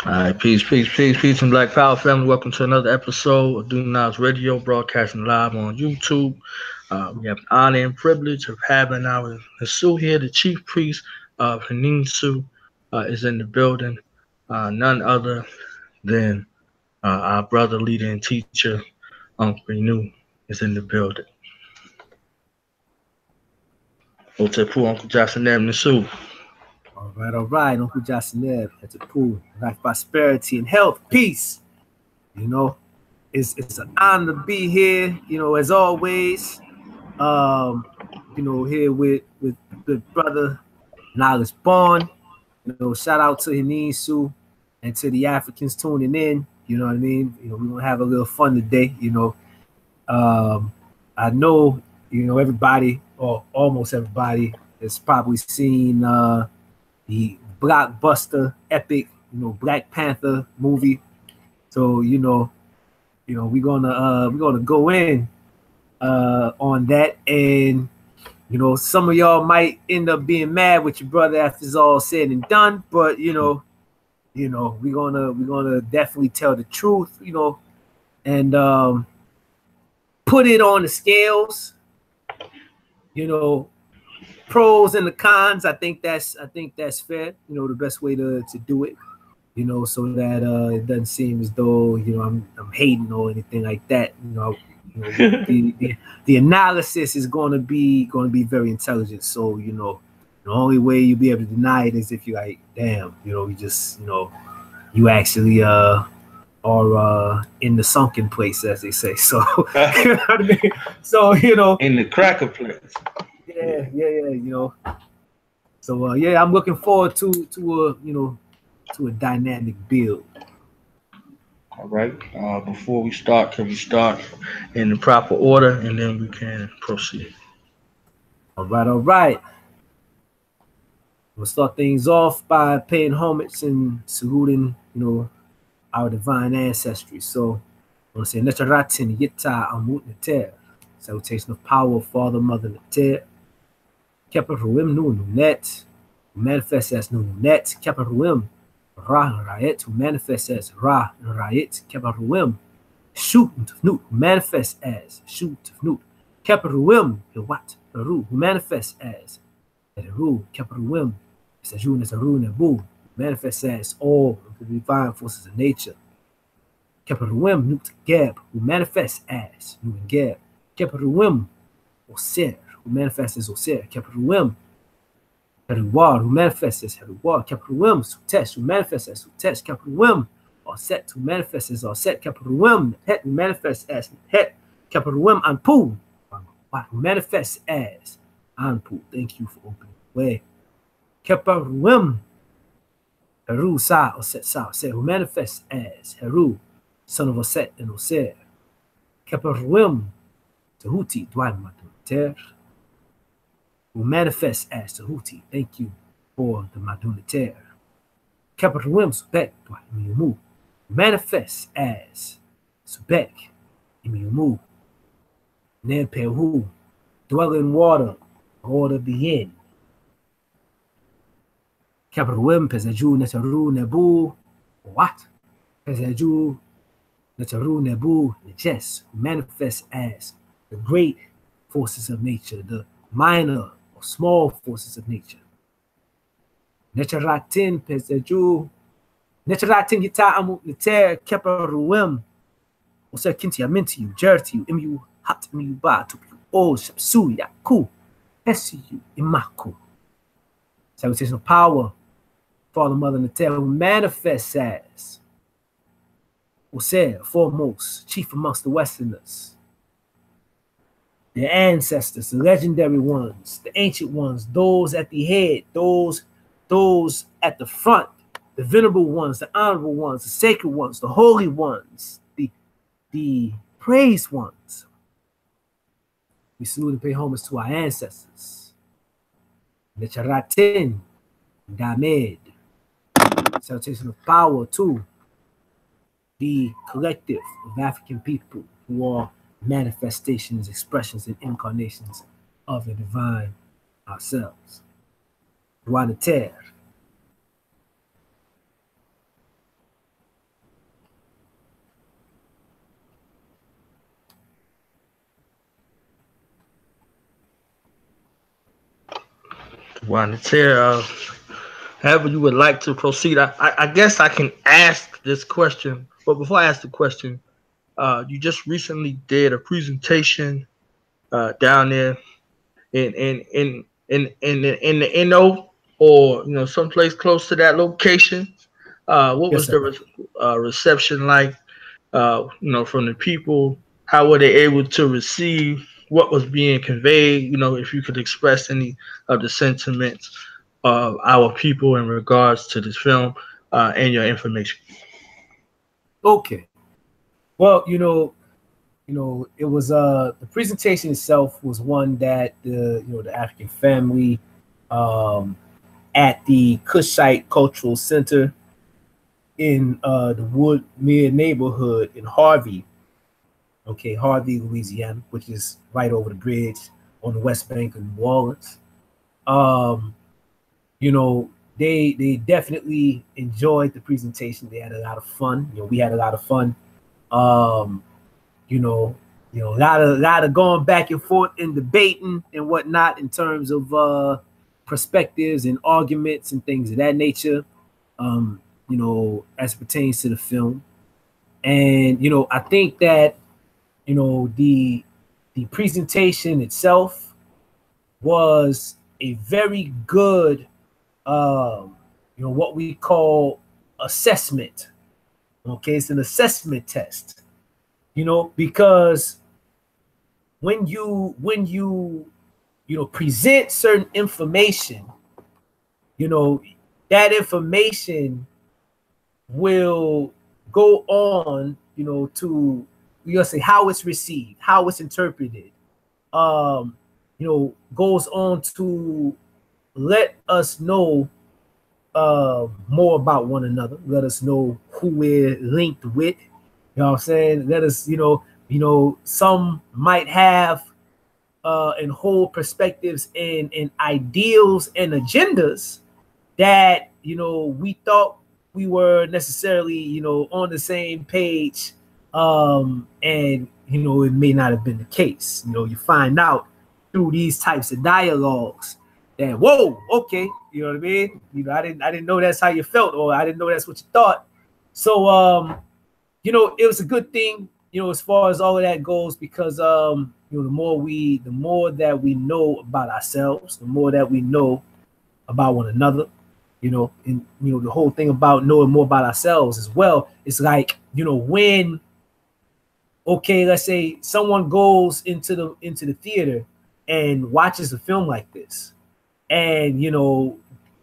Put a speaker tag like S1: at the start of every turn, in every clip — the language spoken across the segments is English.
S1: All right, peace, and Black Power family. Welcome to another episode of Do Not's Radio, broadcasting live on YouTube. We have the honor and privilege of having our Nasu here, the chief priest of Haninsu, is in the building. None other than our brother, leader, and teacher, Uncle Benu, is in the building. Otepu, Uncle Johnson, Nasu.
S2: All right, Uncle Jasineb, that's a pool, life, prosperity, and health, peace. You know, it's an honor to be here. You know, as always, here with good brother Knowledge Bond. You know, shout out to Hanisu and to the Africans tuning in. You know what I mean? You know, we're gonna have a little fun today. I know, everybody or almost everybody has probably seen the blockbuster epic, Black Panther movie. So, we're gonna go in on that, and some of y'all might end up being mad with your brother after it's all said and done, but we're gonna definitely tell the truth, and put it on the scales, pros and the cons. I think that's fair, the best way to do it, so that it doesn't seem as though I'm hating or anything like that. The analysis is going to be very intelligent. So the only way you'll be able to deny it is if you're like, damn, you just you actually are in the sunken place, as they say. So you know what I mean? So
S1: in the cracker place.
S2: Yeah. So I'm looking forward to a dynamic build.
S1: All right. Before we start, can we start in the proper order, and then we can proceed?
S2: All right. We'll start things off by paying homage and saluting, our divine ancestry. So I want to say Netaratin Yita Amut Neter. Salutation of power, Father, Mother Neter. Keparuim Nu Net, who manifests as Nu Net. Keparuim Ra Rayet, who manifests as Ra Rayet. Keparuim Shoot Nut, who manifests as Shoot Nut. Keparuim Hewat Heru, who manifests as Heru. Keparuim Sajun as Heru Nebu, manifests as all of the divine forces of nature. Keparuim Nut Geb, who manifests as Nu Geb. Keparuim Oser, who manifests as Oser. Keparuim Heruar, who manifests as Heruar. Keparuim Sutesh, who manifests as Sutesh. Keparuim Oset, who manifests as Oset. Keparuim Het, who manifests as Het. Keparuim Anpu, who manifests as Anpu. Thank you for opening the way. Keparuim Heru Sa Oset Sa Oset, who manifests as Heru, son of Oset and Oser. Keparuim Tahuti Dwai Madunater, who manifests as Tahuti. Thank you for the Madunater. Keparuim Subek Dwai Imiumu, manifests as Subek Imiumu. Nempehu, dwell in water, order be in. Keparuim Pesaju Netaru Nebu, what? Pesaju Netaru Nebu Neches, who manifests as the great forces of nature, the minor or small forces of nature. Netaratin Pesaju, Netaratin Yita Amu Neter Keparuim, Osa Kinti Aminti you, Jerti you, Imu Hat Imu Ba, to you, O Shapsu Yaku, Esiu Imaku. Salutation of power, Father, Mother, Neter, who manifests as Oser, foremost, chief amongst the Westerners. Their ancestors, the legendary ones, the ancient ones, those at the head, those at the front, the venerable ones, the honorable ones, the sacred ones, the holy ones, the praised ones. We salute and pay homage to our ancestors. Necharatin, Damed. Salutation of power to the collective of African people who are manifestations, expressions, and incarnations of the divine ourselves. Droit de terre.
S1: Juanita, however you would like to proceed. I guess I can ask this question, but before I ask the question, you just recently did a presentation down there in the NO, or someplace close to that location. What
S2: Yes,
S1: was
S2: sir.
S1: the reception like? From the people. How were they able to receive what was being conveyed? If you could express any of the sentiments of our people in regards to this film and your information.
S2: Okay. Well, it was the presentation itself was one that the African family um, at the Cushite Cultural Center in the Woodmere neighborhood in Harvey, okay, Harvey, Louisiana, which is right over the bridge on the west bank of New Orleans. Um, they definitely enjoyed the presentation. They had a lot of fun. We had a lot of fun. Um, you know, a lot of going back and forth and debating and whatnot in terms of perspectives and arguments and things of that nature. As it pertains to the film, and I think that the presentation itself was a very good what we call assessment. Okay, it's an assessment test. Because when you present certain information, that information will go on, to say how it's received, how it's interpreted. Goes on to let us know more about one another. Let us know who we're linked with. You know what I'm saying? Let us, some might have and hold perspectives and ideals and agendas that we thought we were necessarily on the same page, and it may not have been the case. You find out through these types of dialogues that, whoa, okay, you know what I mean? I didn't know that's how you felt, or I didn't know that's what you thought. So it was a good thing, as far as all of that goes, because the more that we know about ourselves, the more that we know about one another, and the whole thing about knowing more about ourselves as well. It's like, when, okay, let's say someone goes into the theater and watches a film like this, and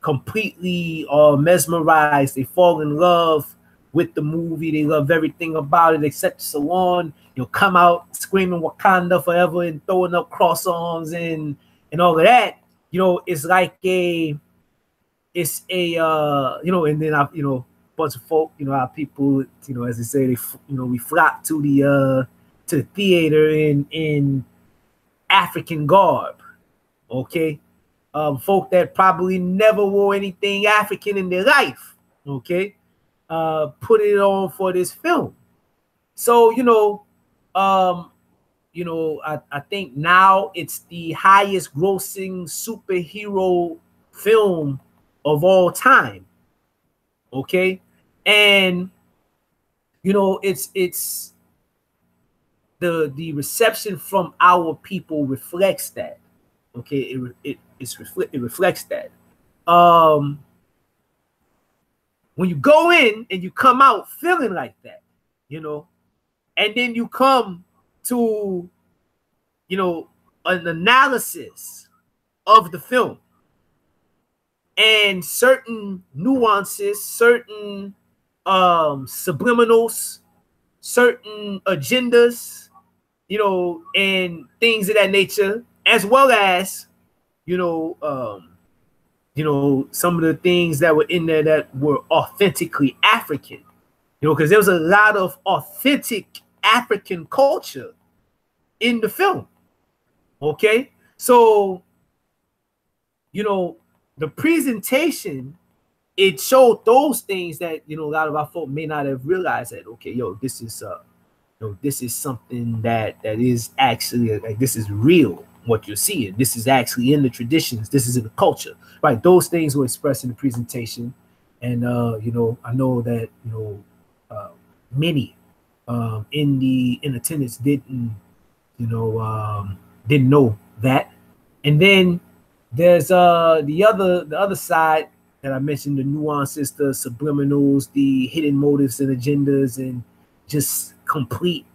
S2: completely mesmerized, they fall in love with the movie, they love everything about it, except so on. Come out screaming Wakanda forever and throwing up cross arms and all of that. It's like it's a and then bunch of folk, our people, as they say, we flock to the theater in African garb, okay. Folk that probably never wore anything African in their life, okay, put it on for this film. So I think now it's the highest grossing superhero film of all time, okay, and it's the reception from our people reflects that, okay. It reflects that. When you go in and you come out feeling like that, and then you come to an analysis of the film and certain nuances, certain subliminals, certain agendas, and things of that nature, as well as some of the things that were in there that were authentically African, because there was a lot of authentic African culture in the film. Okay, so the presentation, it showed those things that a lot of our folk may not have realized, that okay, this is this is something that is actually, like, this is real. what you're seeing. This is actually in the traditions. This is in the culture, right? Those things were expressed in the presentation, and you know, I know that many in attendance didn't know that. And then there's the other side that I mentioned, the nuances, the subliminals, the hidden motives and agendas, and just complete,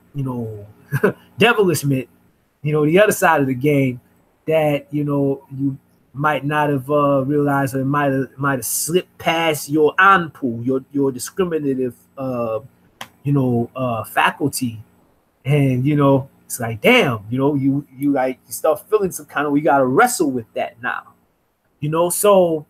S2: devilishment. The other side of the game that you might not have realized, or might have slipped past your Aankhu, your discriminative faculty. And it's like, damn, you start feeling some kind of, we got to wrestle with that now. So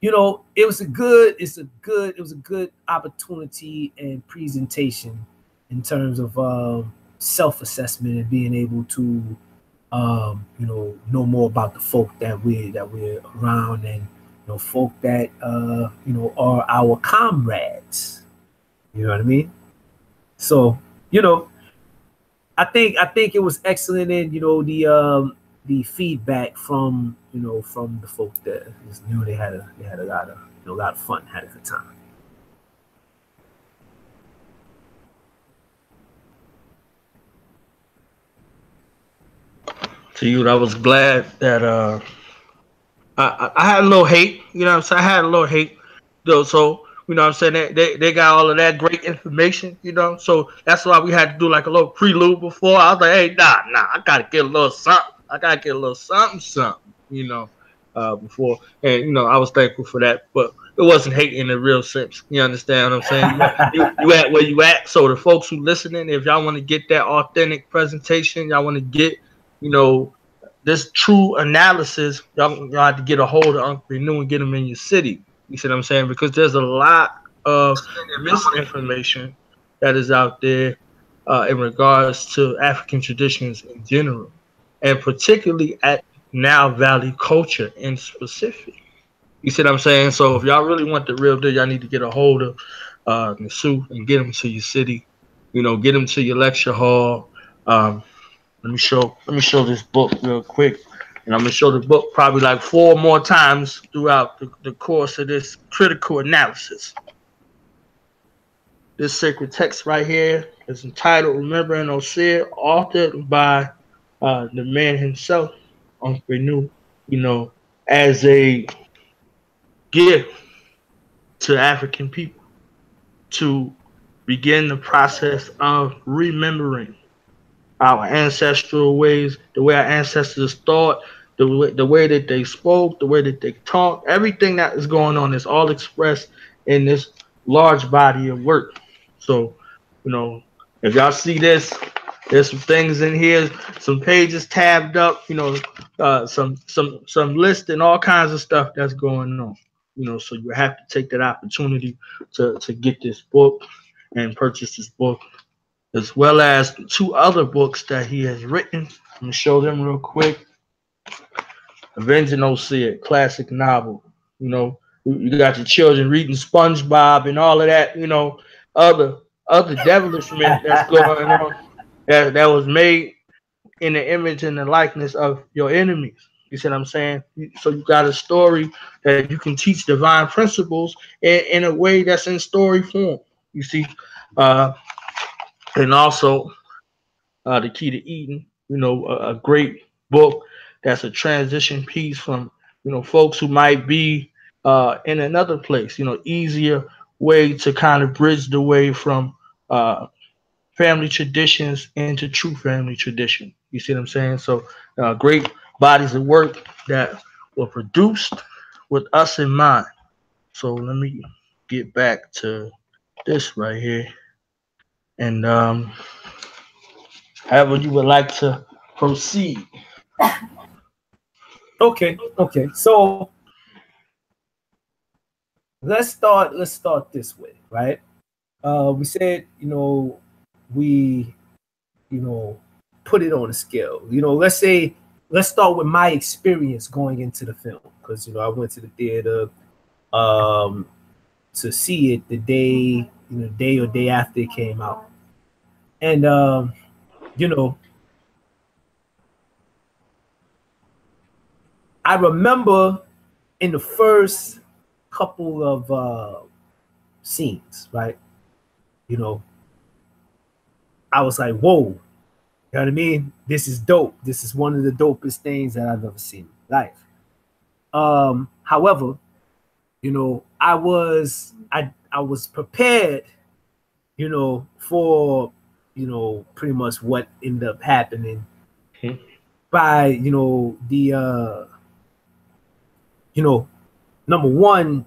S2: it was a good opportunity and presentation in terms of self-assessment and being able to know more about the folk that we're around, and folk that are our comrades. You know what I mean? So I think it was excellent, and the feedback from from the folk there. They had a lot of fun, had a good time.
S1: To you, I was glad that I had a little hate, you know what I'm saying? I had a little hate though, so you know what I'm saying, they got all of that great information, so that's why we had to do like a little prelude before. I was like, hey, nah, I gotta get a little something. I gotta get a little something, before. And I was thankful for that, but it wasn't hate in the real sense. You understand what I'm saying? You at where you at. So the folks who listening, if y'all want to get that authentic presentation, y'all want to get, this true analysis, y'all have to get a hold of Aankhu Benu and get them in your city. You see what I'm saying? Because there's a lot of misinformation that is out there in regards to African traditions in general, and particularly at Now Valley culture in specific. You see what I'm saying? So if y'all really want the real deal, y'all need to get a hold of Nasu and get them to your city. Get them to your lecture hall. Let me show this book real quick, and I'm gonna show the book probably like 4 more times throughout the course of this critical analysis. This sacred text right here is entitled "Remembering Osir," authored by the man himself, Aankhu Benu, as a gift to African people to begin the process of remembering our ancestral ways, the way our ancestors thought, the way that they spoke, the way that they talked. Everything that is going on is all expressed in this large body of work. So, if y'all see this, there's some things in here, some pages tabbed up, some lists and all kinds of stuff that's going on. So you have to take that opportunity to get this book and purchase this book, as well as 2 other books that he has written. I'm gonna show them real quick. Avenging Osir, classic novel. You got your children reading SpongeBob and all of that. Other devilishment that's going on that was made in the image and the likeness of your enemies. You see what I'm saying? So you got a story that you can teach divine principles in a way that's in story form. You see, and also The Key to Eden, a great book that's a transition piece from, folks who might be in another place, easier way to kind of bridge the way from family traditions into true family tradition. You see what I'm saying? So great bodies of work that were produced with us in mind. So let me get back to this right here. And however you would like to proceed.
S2: Okay. So let's start this way, right? We said, we, put it on a scale. Let's start with my experience going into the film, because I went to the theater to see it the day or day after it came out, and I remember in the first couple of scenes, right? You know, I was like, whoa, you know what I mean? This is dope. This is one of the dopest things that I've ever seen in life. However, you know, I was prepared, you know, for, you know, pretty much what ended up happening by, you know, you know, number one,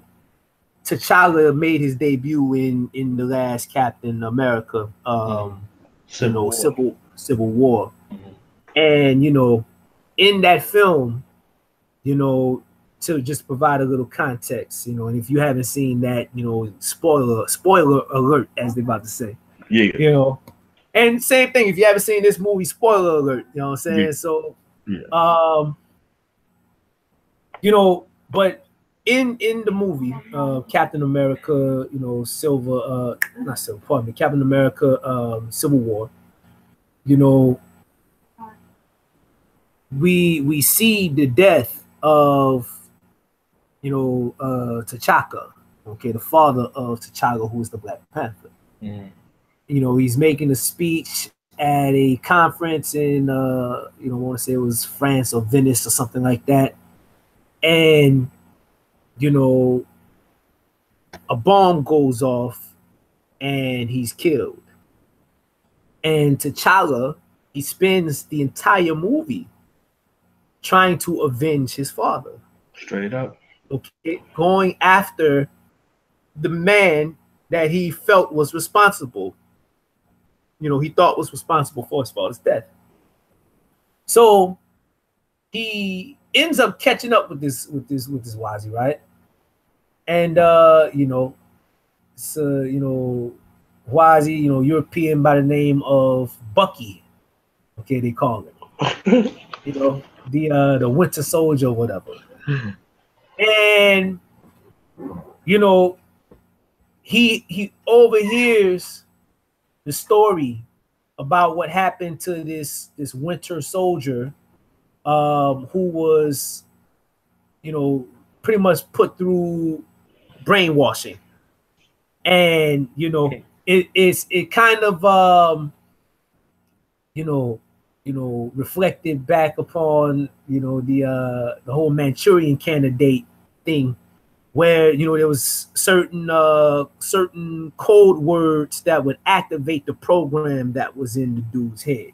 S2: T'Challa made his debut in the last Captain America, you know, Civil War, and you know, in that film, you know, to just provide a little context, you know, and if you haven't seen that, you know, spoiler alert, as they're about to say,
S1: Yeah.
S2: you know, and same thing if you haven't seen this movie, spoiler alert, you know what I'm saying?
S1: Yeah.
S2: So,
S1: Yeah.
S2: you know, but in the movie, Captain America, you know, not Silver, pardon me, Captain America, Civil War, you know, we see the death of, you know, T'Chaka, okay, the father of T'Challa, who is the Black Panther. You know, he's making a speech at a conference in, you know, I want to say it was France or Venice or something like that, and you know, a bomb goes off and he's killed. And T'Challa, he spends the entire movie trying to avenge his father.
S1: Straight up.
S2: Okay, going after the man that he felt was responsible. You know, he thought was responsible for his father's death. So he ends up catching up with this Wazi, right? And you know, so you know, Wazi, you know, European by the name of Bucky. Okay, they call it. You know, the Winter Soldier or whatever. And you know, he overhears the story about what happened to this Winter Soldier, who was, you know, pretty much put through brainwashing, and you know, it kind of you know, reflected back upon, you know, the whole Manchurian Candidate thing, where, you know, there was certain code words that would activate the program that was in the dude's head.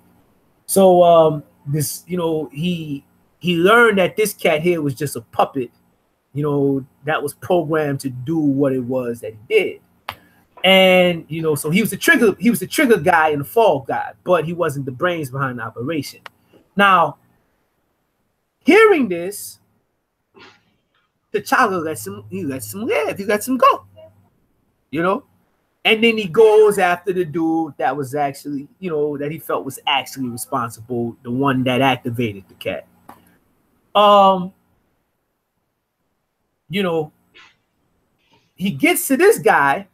S2: So this, you know, he learned that this cat here was just a puppet, you know, that was programmed to do what it was that he did. And you know, so he was the trigger guy and the fall guy, but he wasn't the brains behind the operation. Now, hearing this, T'Challa lets him live, he lets him go. You know? And then he goes after the dude that was actually, you know, that he felt was actually responsible, the one that activated the cat. You know, he gets to this guy.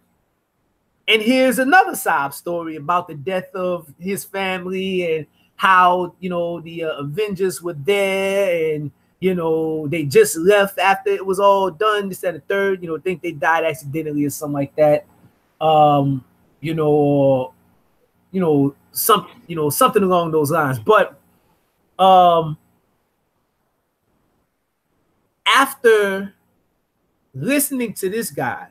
S2: And here's another sob story about the death of his family and how, you know, the Avengers were there and, you know, they just left after it was all done. This and the third, you know, think they died accidentally or something like that. You know, something along those lines. But after listening to this guy,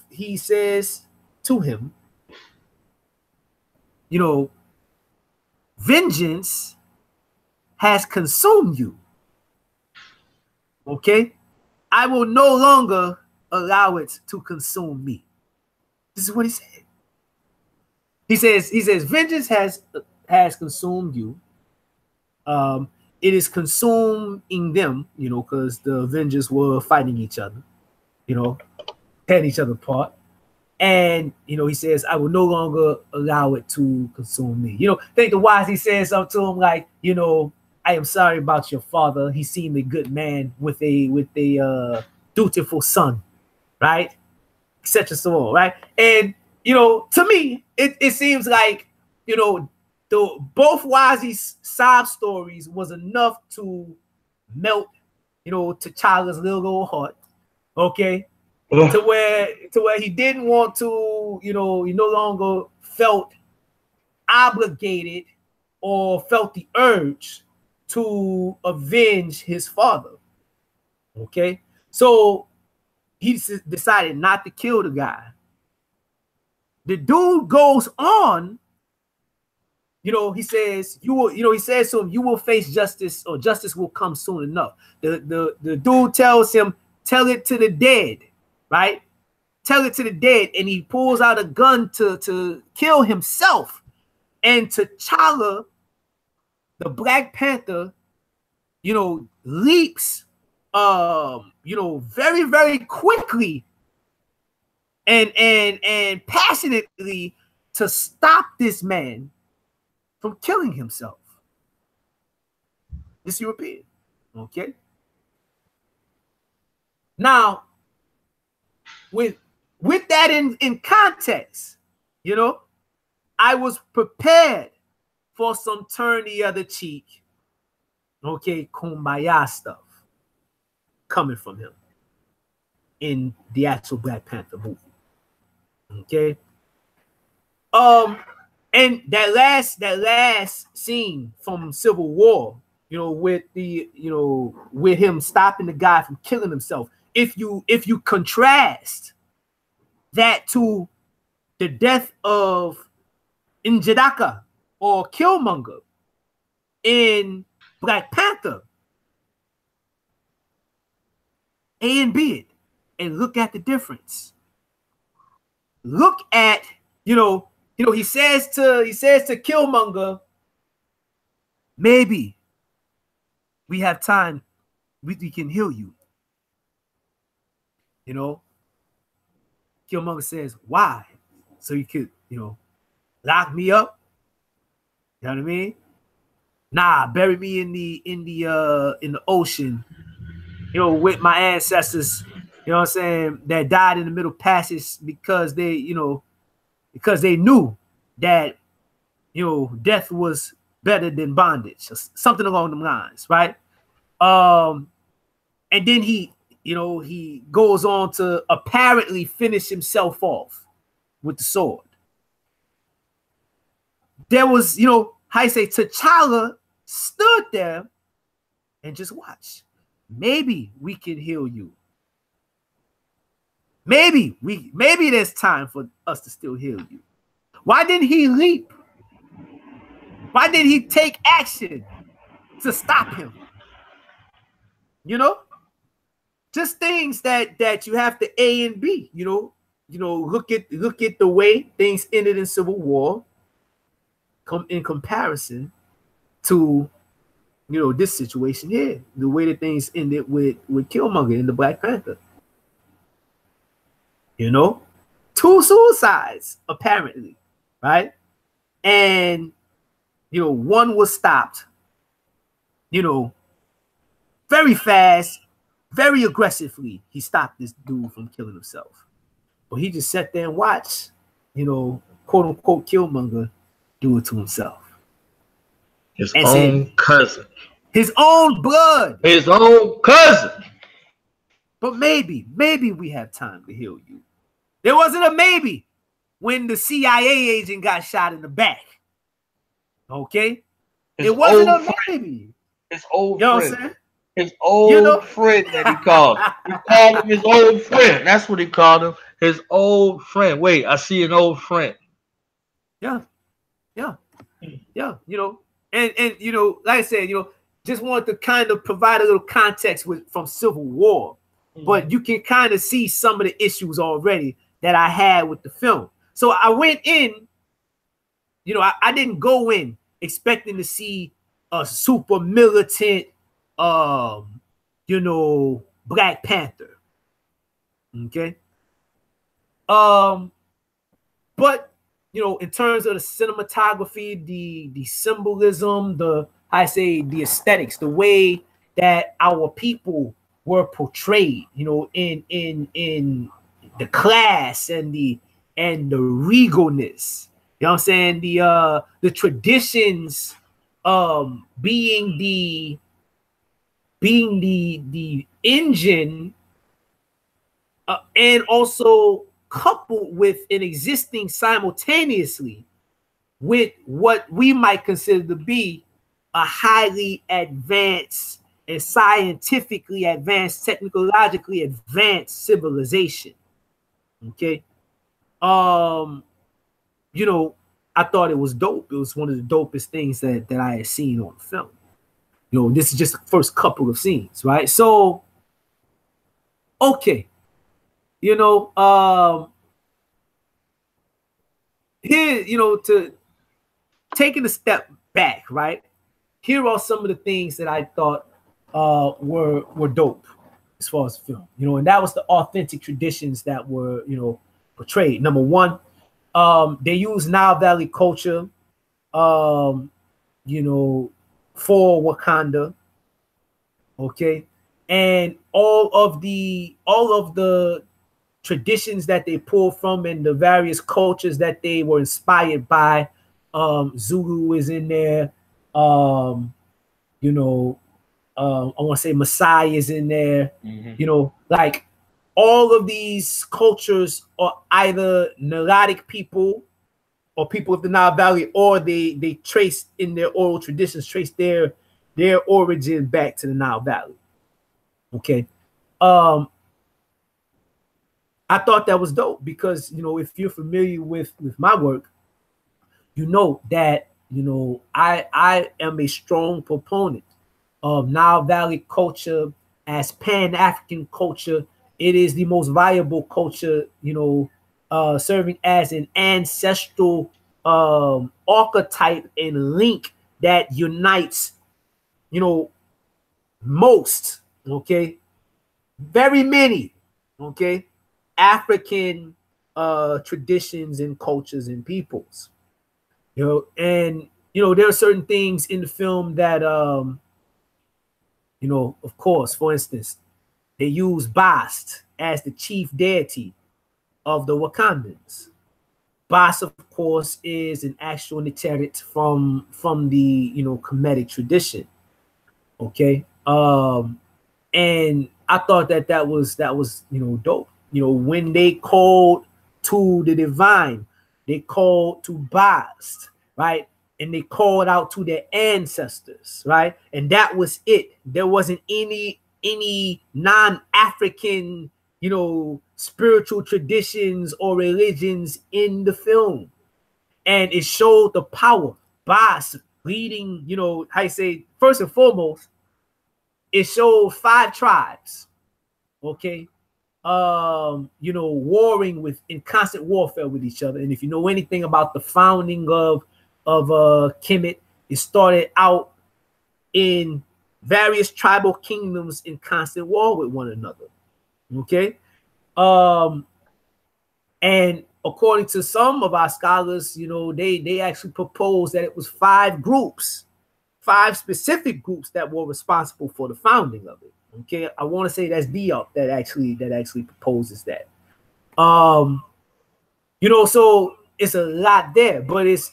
S2: he says to him, you know, vengeance has consumed you. Okay? I will no longer allow it to consume me. This is what he said. He says, vengeance has consumed you. It is consuming them, you know, because the Avengers were fighting each other, you know, tearing each other apart. And, you know, he says, I will no longer allow it to consume me. You know, I think the wise, he says something to him like, you know, I am sorry about your father. He seemed a good man with a dutiful son, right? Etc. So on, right? And, you know, to me, it seems like, you know, both Wazi's sob stories was enough to melt, T'Challa's little old heart. Okay. To where he didn't want to, he no longer felt obligated or felt the urge to avenge his father. Okay. So he decided not to kill the guy. The dude goes on, he says, he says to him, you will face justice, or justice will come soon enough. The dude tells him, tell it to the dead, right? Tell it to the dead. And he pulls out a gun to kill himself. And T'Challa, the Black Panther, leaps, very, very quickly and passionately to stop this man from killing himself. This European. Okay. Now, with that in context, I was prepared for some turn the other cheek, okay, kumbaya stuff coming from him in the actual Black Panther movie. Okay. And that last scene from Civil War, with with him stopping the guy from killing himself. If you contrast that to the death of Njidaka or Killmonger in Black Panther, A and B it, and look at the difference. Look at, he says to Killmonger, maybe we have time, we can heal you. Killmonger says, why? So you could, lock me up. You know what I mean? Nah, bury me in the ocean, with my ancestors, what I'm saying, that died in the Middle Passage because they knew that, death was better than bondage, or something along the lines, right? And then he goes on to apparently finish himself off with the sword. There was, how you say, T'Challa stood there and just watched. Maybe we can heal you. Maybe there's time for us to still heal you. Why didn't he leap? Why didn't he take action to stop him? Just things that you have to A and B. Look at the way things ended in Civil War. In comparison to, this situation here, the way that things ended with Killmonger and the Black Panther. 2 suicides apparently, right? And one was stopped, very fast, very aggressively. He stopped this dude from killing himself, but he just sat there and watched, quote unquote, Killmonger do it to himself.
S1: His own cousin.
S2: His own blood.
S1: His own cousin.
S2: But maybe we have time to heal you. There wasn't a maybe when the CIA agent got shot in the back. Okay? It wasn't a maybe.
S1: His old
S2: friend.
S1: What I'm saying? His old friend that he called. He called him his old friend. That's what he called him. His old friend. Wait, I see an old friend.
S2: Yeah. And like I said, just wanted to kind of provide a little context from Civil War, but you can kind of see some of the issues already that I had with the film. So I went in, I didn't go in expecting to see a super militant, Black Panther. Okay. But in terms of the cinematography, the symbolism, the aesthetics, the way that our people were portrayed, in the class and the regalness, You know what I'm saying? The traditions being the engine, and also coupled with an existing simultaneously with what we might consider to be a highly advanced and scientifically advanced, technologically advanced civilization. Okay. You know, I thought it was dope. It was one of the dopest things that I had seen on film. You know, this is just the first couple of scenes, right? So, okay, you know, here, you know, to taking a step back, right? Here are some of the things that I thought were dope as far as film, you know, and that was the authentic traditions that were, you know, portrayed. Number one, they use Nile Valley culture, you know, for Wakanda, okay, and all of the traditions that they pull from and the various cultures that they were inspired by. Zulu is in there. You know, I want to say Maasai is in there. You know, like all of these cultures are either Nilotic people or people of the Nile Valley, or they trace in their oral traditions, trace their origin back to the Nile Valley. Okay. I thought that was dope because, you know, if you're familiar with my work, you know that, you know, I am a strong proponent of Nile Valley culture as Pan-African culture. It is the most viable culture, you know, serving as an ancestral archetype and link that unites, you know, most, okay, very many, okay, African traditions and cultures and peoples. You know, and you know, there are certain things in the film that you know, of course, for instance, they use Bast as the chief deity of the Wakandans. Bast, of course, is an actual Niteret from the, you know, Kemetic tradition. Okay. And I thought that was, you know, dope. You know, when they called to the divine, they called to Bast, right? And they called out to their ancestors, right? And that was it. There wasn't any non-African, you know, spiritual traditions or religions in the film. And it showed the power. Bast leading, you know, how you say, first and foremost, it showed 5 tribes, okay, you know, warring in constant warfare with each other. And if you know anything about the founding of Kemet, it started out in various tribal kingdoms in constant war with one another. Okay. And according to some of our scholars, you know, they actually proposed that it was 5 groups, 5 specific groups that were responsible for the founding of it. Okay, I want to say that's Diop that actually proposes that. You know, so it's a lot there, but it's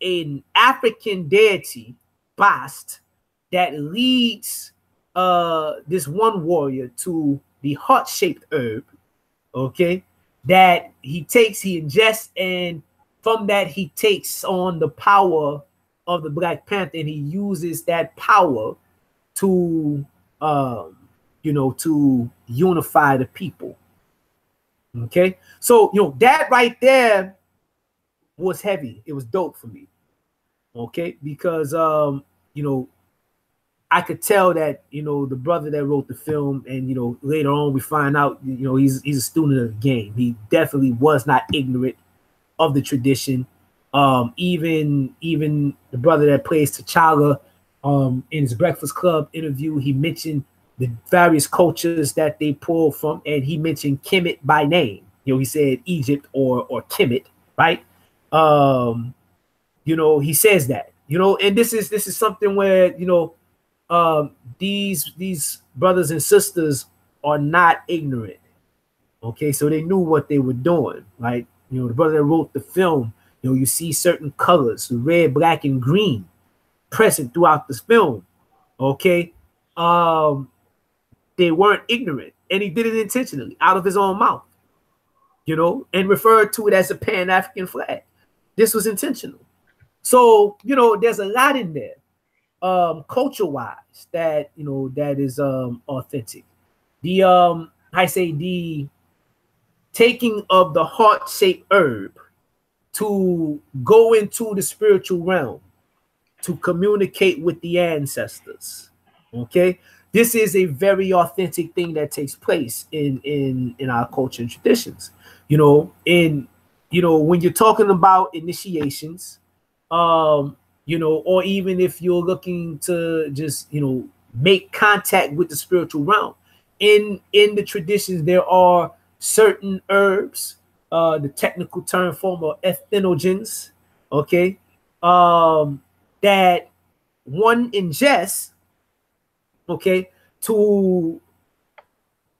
S2: an African deity, Bast, that leads this one warrior to the heart-shaped herb, okay, that he ingests, and from that he takes on the power of the Black Panther, and he uses that power to you know, to unify the people. Okay, so you know, that right there was heavy. It was dope for me. Okay, because you know, I could tell that, you know, the brother that wrote the film, and you know, later on we find out, you know, he's a student of the game. He definitely was not ignorant of the tradition. Even the brother that plays T'Challa, in his Breakfast Club interview, he mentioned the various cultures that they pull from, and he mentioned Kemet by name. You know, he said Egypt or Kemet, right? You know, he says that. You know, and this is something where, you know, these brothers and sisters are not ignorant. Okay, so they knew what they were doing, right? You know, the brother that wrote the film, You know, you see certain colors, red, black, and green, present throughout this film. Okay, they weren't ignorant, and he did it intentionally out of his own mouth. You know, and referred to it as a Pan-African flag. This was intentional. So, you know, there's a lot in there, culture-wise, that, you know, that is authentic. The I say the taking of the heart-shaped herb to go into the spiritual realm to communicate with the ancestors. Okay, this is a very authentic thing that takes place in our culture and traditions. You know, when you're talking about initiations, you know, or even if you're looking to just, you know, make contact with the spiritual realm, in the traditions there are certain herbs, the technical term form of entheogens, okay, that one ingests, okay, to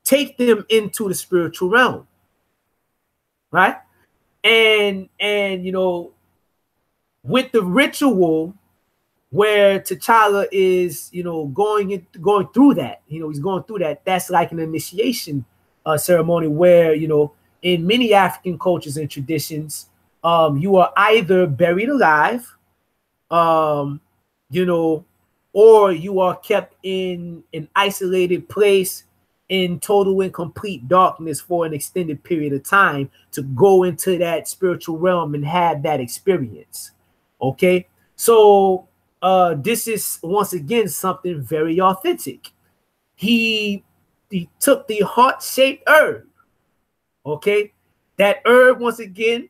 S2: take them into the spiritual realm, right? And you know, with the ritual where T'Challa is, you know, going through that, you know, he's going through that. That's like an initiation ceremony where, you know, in many African cultures and traditions, you are either buried alive, you know, or you are kept in an isolated place in total and complete darkness for an extended period of time to go into that spiritual realm and have that experience. Okay, so this is once again something very authentic. He took the heart-shaped herb. Okay, that herb, once again,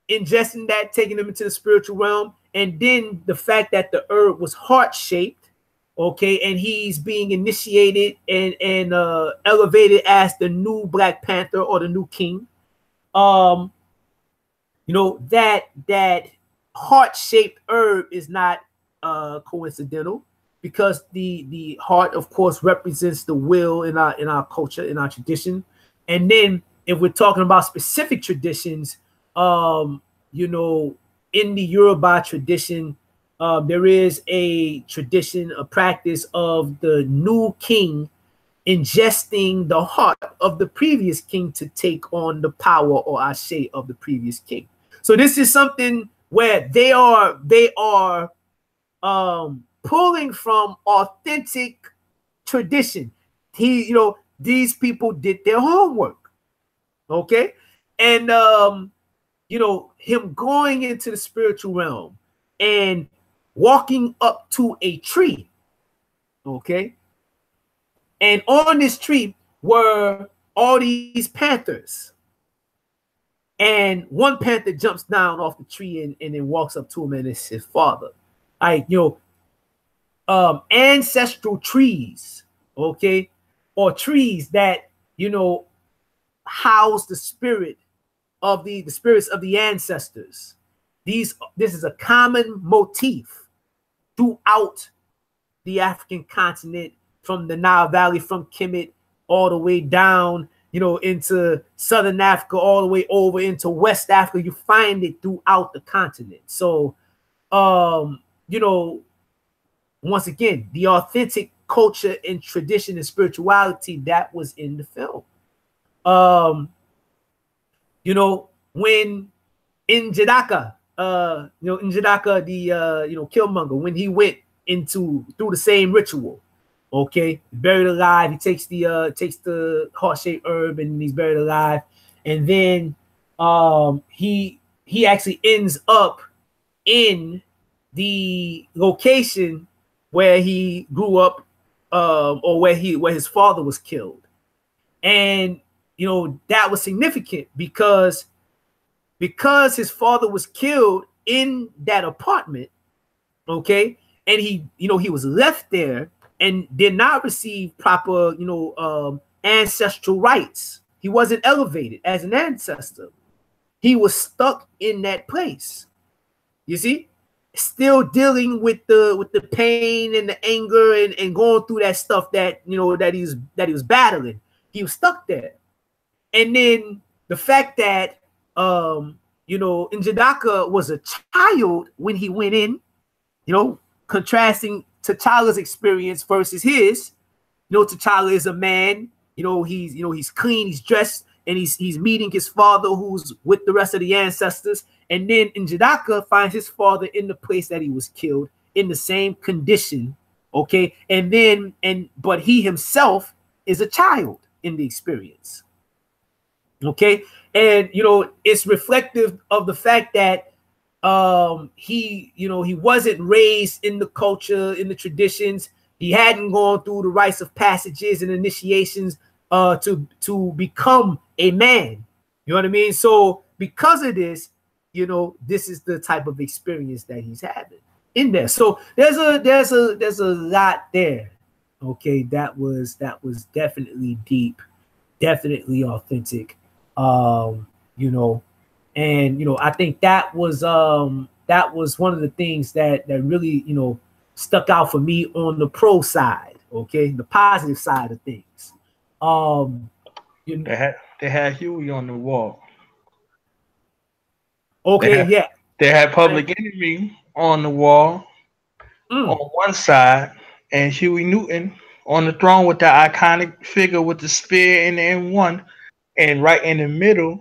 S2: ingesting that, taking them into the spiritual realm, and then the fact that the herb was heart-shaped, okay, and he's being initiated and elevated as the new Black Panther or the new king. You know, that heart-shaped herb is not coincidental, because the heart, of course, represents the will in our culture, in our tradition. And then if we're talking about specific traditions, you know, in the Yoruba tradition, there is a tradition, a practice of the new king ingesting the heart of the previous king to take on the power or ashe of the previous king. So this is something where they are pulling from authentic tradition. You know, these people did their homework. Okay, and you know, him going into the spiritual realm and walking up to a tree. Okay, and on this tree were all these panthers. And one panther jumps down off the tree and then walks up to him, and it's his father. You know, ancestral trees, okay, or trees that, you know, house the spirit of the spirits of the ancestors. This is a common motif throughout the African continent, from the Nile Valley, from Kemet all the way down, you know, into Southern Africa, all the way over into West Africa. You find it throughout the continent. So, you know, once again, the authentic culture and tradition and spirituality that was in the film. You know, when Njidaka, you know, Njidaka, the you know, Killmonger, when he went through the same ritual, okay, buried alive, he takes the heart-shaped herb and he's buried alive, and then he actually ends up in the location where he grew up, or where his father was killed. And you know, that was significant because his father was killed in that apartment, okay, and he, you know, he was left there and did not receive proper, you know, ancestral rights. He wasn't elevated as an ancestor. He was stuck in that place. You see, still dealing with the pain and the anger and going through that stuff that, you know, that he was battling. He was stuck there. And then the fact that Njidaka was a child when he went in, contrasting T'Challa's experience versus his. T'Challa is a man. He's clean, he's dressed, and he's meeting his father, who's with the rest of the ancestors. And then Njidaka finds his father in the place that he was killed, in the same condition. Okay, but he himself is a child in the experience. Okay, and it's reflective of the fact that he wasn't raised in the culture, in the traditions. He hadn't gone through the rites of passages and initiations to become a man. You know what I mean? So because of this, this is the type of experience that he's having in there. So there's a lot there. Okay, that was definitely deep, definitely authentic. And I think that was one of the things that really stuck out for me on the pro side. Okay, the positive side of things.
S1: They had Huey on the wall.
S2: Okay,
S1: They had Public Enemy on the wall on one side, and Huey Newton on the throne with the iconic figure with the spear in the M1, and right in the middle,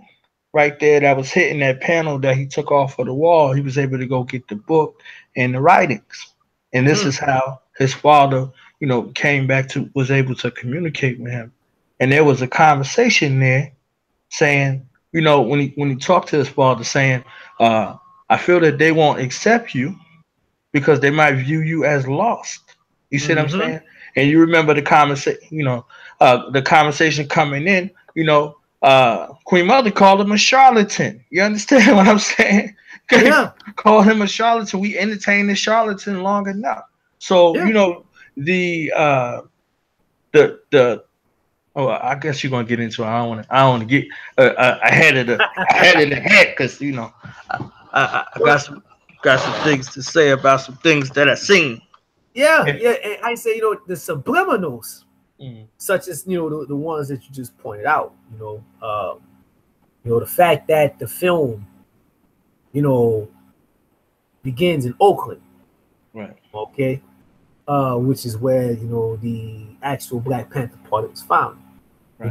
S1: right there, that was hitting that panel that he took off of the wall. He was able to go get the book and the writings, and this is how his father, came back to, was able to communicate with him, and there was a conversation there saying, when he talked to his father, saying, I feel that they won't accept you because they might view you as lost. You see what I'm saying? And you remember the conversation, the conversation coming in, Queen Mother called him a charlatan. You understand what I'm saying?
S2: Yeah.
S1: Called him a charlatan. We entertained the charlatan long enough. So, the oh, I guess you're gonna get into it. I don't want to get ahead of the head because I got some things to say about some things that I seen.
S2: Yeah. And I say the subliminals, such as the ones that you just pointed out. The fact that the film begins in Oakland,
S1: right?
S2: Okay, which is where the actual Black Panther part was found. Right.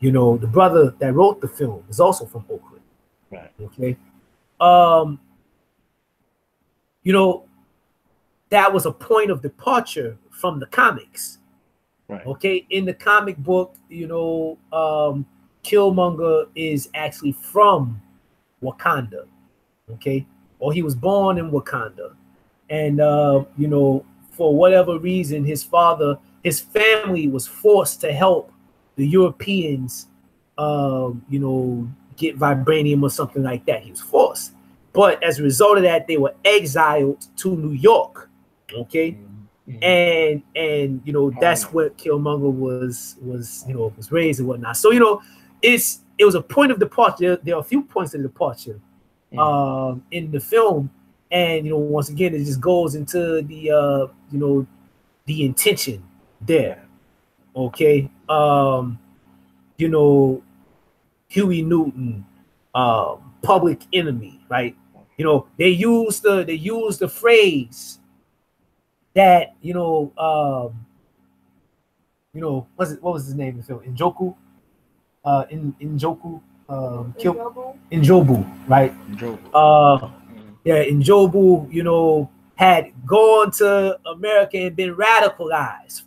S2: The brother that wrote the film is also from Oakland.
S1: Right.
S2: Okay. That was a point of departure from the comics.
S1: Right.
S2: Okay. In the comic book, Killmonger is actually from Wakanda. Okay. Or he was born in Wakanda. And for whatever reason, his family was forced to help the Europeans, get vibranium or something like that. He was forced. But as a result of that, they were exiled to New York. Okay. And that's where Killmonger was raised and whatnot. So, it was a point of departure. There are a few points of departure in the film. And once again, it just goes into the the intention there. Okay. Huey Newton, Public Enemy, right? They use the phrase that what was his name in the film? Njoku, Njobu, right? Njobu, had gone to America and been radicalized.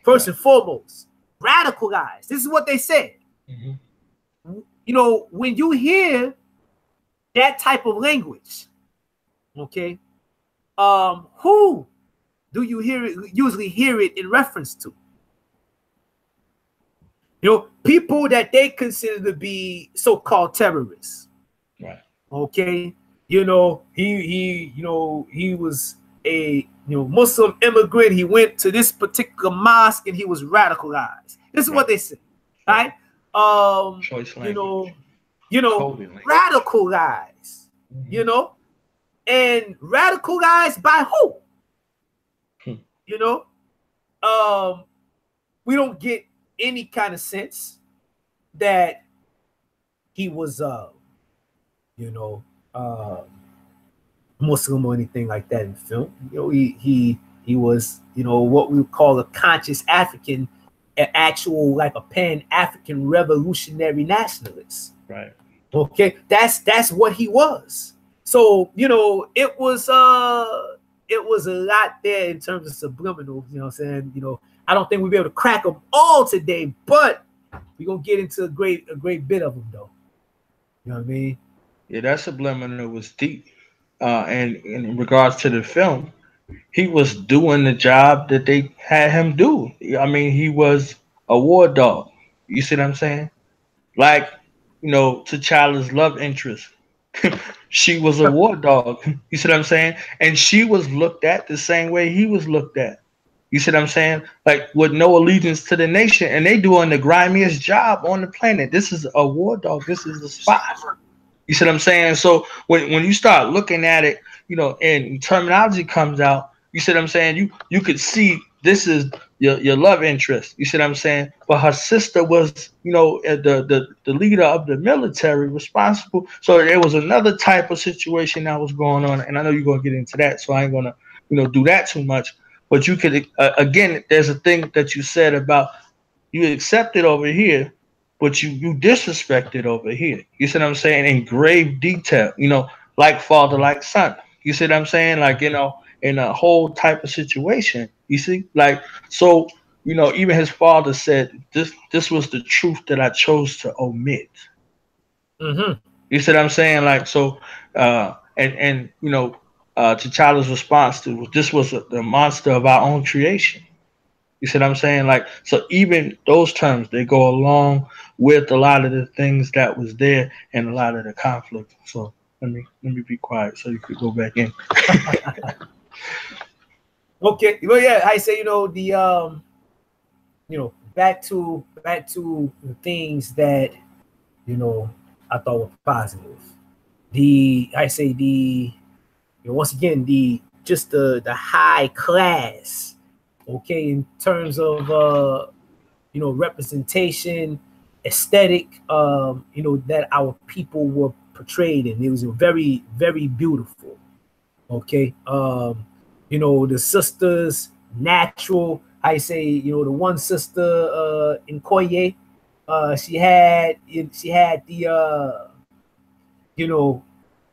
S2: First and foremost, radicalized. This is what they said. When you hear that type of language, okay, who do you usually hear it in reference to? People that they consider to be so-called terrorists.
S1: Right.
S2: Okay. He was a Muslim immigrant. He went to this particular mosque and he was radicalized. This is what they say. Right?
S1: Choice language.
S2: Radicalized. And radicalized by who? We don't get any kind of sense that he was you know, Muslim or anything like that in the film. You know, he was, you know, what we would call a conscious African, an actual like a Pan-African revolutionary nationalist.
S1: Right.
S2: Okay, that's what he was. So, you know, it was a lot there in terms of subliminals, you know what I'm saying? You know, I don't think we'll be able to crack them all today, but we're gonna get into a great bit of them though. You know what I mean?
S1: Yeah, that subliminal was deep. And in regards to the film, he was doing the job that they had him do. I mean, he was a war dog. You see what I'm saying? Like, T'Challa's love interest. She was a war dog. You see what I'm saying? And she was looked at the same way he was looked at. You see what I'm saying? Like with no allegiance to the nation, and they doing the grimiest job on the planet. This is a war dog. This is a spy. You see what I'm saying? So when you start looking at it, and terminology comes out, you see what I'm saying? You could see this is your love interest. You see what I'm saying? But her sister was, the leader of the military responsible. So there was another type of situation that was going on, and I know you're gonna get into that, so I ain't gonna, do that too much. But you could again, there's a thing that you said about you accept it over here, but you disrespect it over here. You see what I'm saying? In grave detail, like father, like son. You see what I'm saying? Like, in a whole type of situation. You see? Like, so, even his father said this was the truth that I chose to omit.
S2: Mm-hmm.
S1: You see what I'm saying? Like, so and T'Challa's response to this was the monster of our own creation. You see what I'm saying? Like, so even those terms, they go along with a lot of the things that was there and a lot of the conflict. So let me be quiet so you could go back in.
S2: Okay. Well, yeah, I say, back to the things that, I thought were positive. I say once again, just the high class, okay, in terms of representation, aesthetic, that our people were portrayed in. It was very, very beautiful. Okay. The sisters, natural. I say, the one sister in Koye, she had the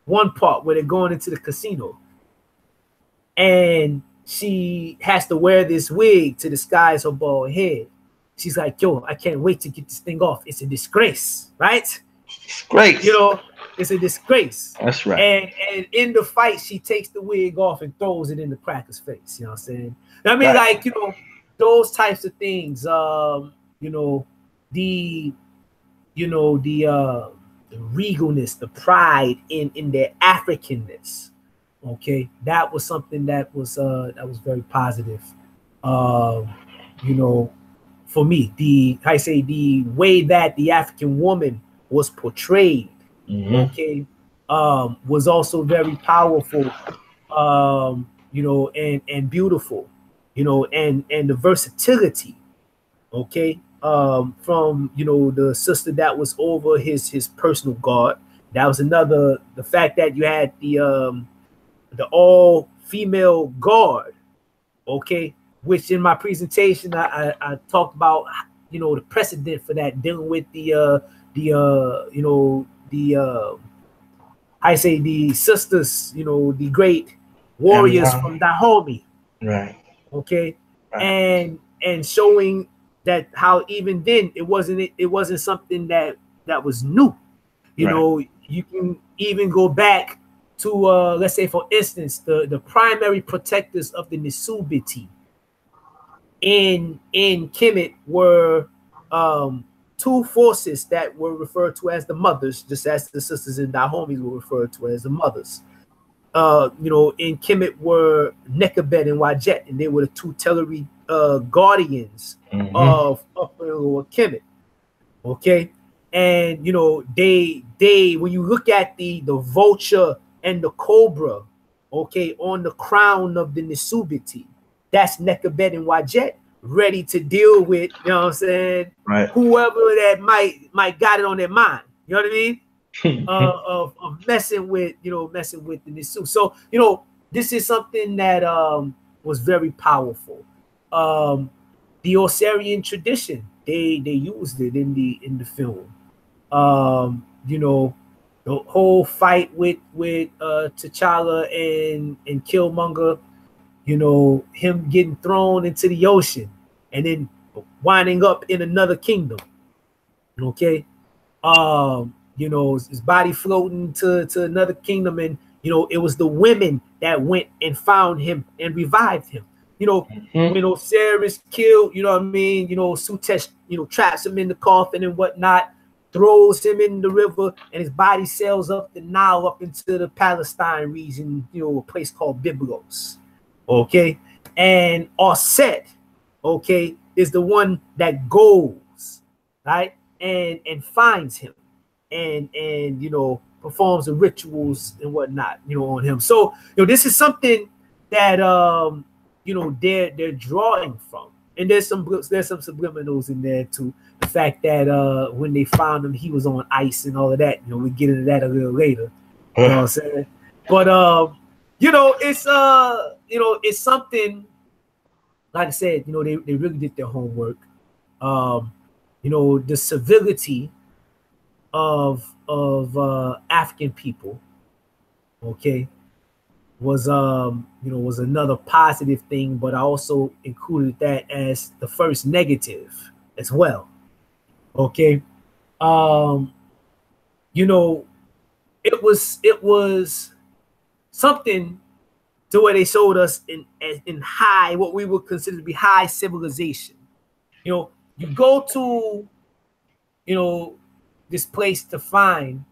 S2: one part where they're going into the casino, and she has to wear this wig to disguise her bald head. She's like, yo, I can't wait to get this thing off. It's a disgrace, right?
S1: Disgrace.
S2: It's a disgrace.
S1: That's right.
S2: And in the fight, she takes the wig off and throws it in the cracker's face. You know what I'm saying? I mean,
S1: right.
S2: like, those types of things. The regalness, the pride in their Africanness. Okay, that was something that was very positive. For me, the way that the African woman was portrayed,
S1: Mm-hmm.
S2: okay, was also very powerful, and beautiful, and the versatility, okay, from the sister that was over his personal guard. That was another. The fact that you had the all female guard, okay, which in my presentation I talked about, the precedent for that, dealing with I say the sisters, the great warriors from Dahomey,
S1: right,
S2: okay, right. and showing that how even then it wasn't something that was new. You can even go back to let's say, for instance, the primary protectors of the Nisubiti in Kemet were two forces that were referred to as the mothers, just as the sisters in Dahomey were referred to as the mothers. In Kemet were Nekabet and Wajet, and they were the two Telleri guardians of Upper Lower Kemet. Okay, and they when you look at the vulture and the cobra, okay, on the crown of the Nisubiti, that's Nekabet and Wajet, ready to deal with, you know what I'm saying,
S1: right,
S2: whoever that might got it on their mind. You know what I mean? Of messing with, messing with the Nisu. So, this is something that was very powerful. The Osirian tradition, they used it in the film. The whole fight with T'Challa and Killmonger, him getting thrown into the ocean and then winding up in another kingdom. Okay. His body floating to another kingdom, and it was the women that went and found him and revived him. When Osiris killed, Sutesh, traps him in the coffin and whatnot, throws him in the river, and his body sails up the Nile up into the Palestine region, a place called Byblos. Okay. And Osset, okay, is the one that goes, right, and finds him and performs the rituals and whatnot, on him. So, this is something that they're drawing from. And there's some subliminals in there too. The fact that when they found him, he was on ice and all of that. We get into that a little later. You know what I'm saying? But it's something, like I said, they really did their homework. The civility of African people, okay, was another positive thing, but I also included that as the first negative as well. Okay. It was something to where they showed us in high, what we would consider to be high civilization. You go to, this place to find,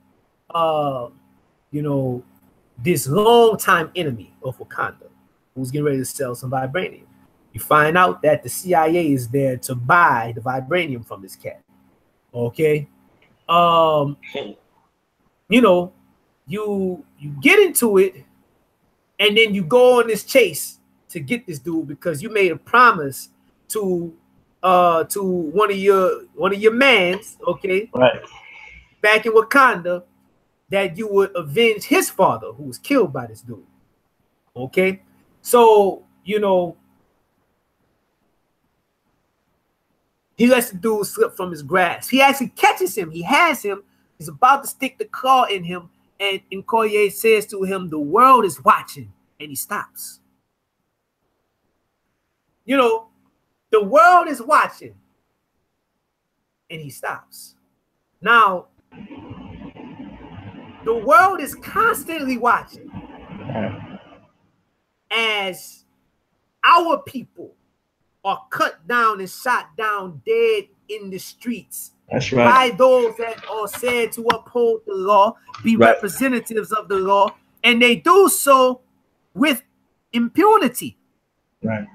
S2: this long-time enemy of Wakanda, who's getting ready to sell some vibranium. You find out that the CIA is there to buy the vibranium from this cat. Okay. You get into it, and then you go on this chase to get this dude because you made a promise to one of your mans, okay,
S1: right,
S2: back in Wakanda, that you would avenge his father who was killed by this dude. Okay, so he lets the dude slip from his grasp. He actually catches him. He has him. He's about to stick the claw in him, and Nkoye says to him, "The world is watching," and he stops. The world is watching, and he stops. Now, the world is constantly watching as our people are cut down and shot down dead in the streets.
S1: That's right.
S2: By those that are said to uphold the law, be representatives of the law, and they do so with impunity.
S1: Right.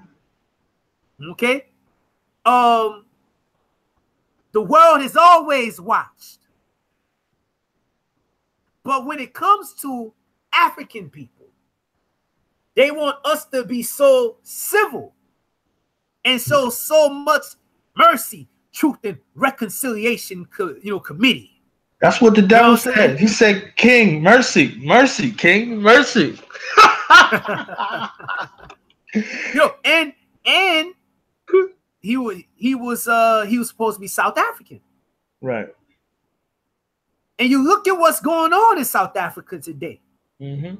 S2: Okay. The world has always watched. But when it comes to African people, they want us to be so civil and so much mercy, truth, and reconciliation, committee.
S1: That's what the devil said. He said, "King, mercy, mercy, King, mercy."
S2: And he was supposed to be South African.
S1: Right.
S2: And you look at what's going on in South Africa today.
S1: Mm-hmm.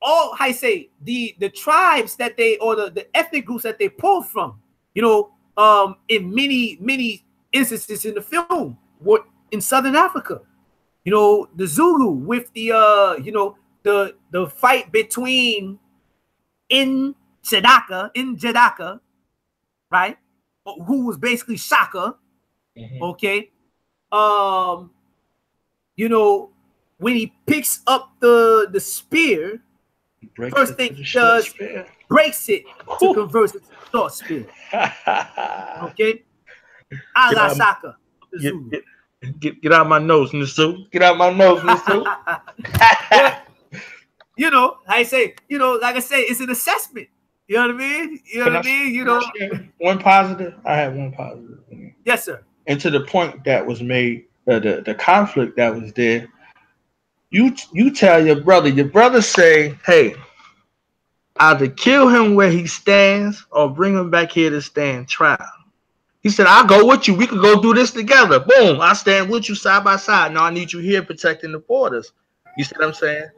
S2: All I say, the tribes that the ethnic groups that they pulled from, in many instances in the film, were in Southern Africa. The Zulu with the fight between in Jedaka, right? Who was basically Shaka. Mm-hmm. Okay. When he picks up the spear, first thing he does, breaks it to convert it to a short spear. Okay? A Shaka.
S1: Get out my nose, Nisu. Get out my nose, Nisu.
S2: I say, like I say, it's an assessment. You know what I mean?
S1: One positive. I have one positive.
S2: Yes, sir.
S1: And to the point that was made the conflict that was there, you tell your brother say, hey, either kill him where he stands or bring him back here to stand trial. He said, I'll go with you. We could go do this together. Boom. I stand with you side by side. Now I need you here protecting the borders. You see what I'm saying?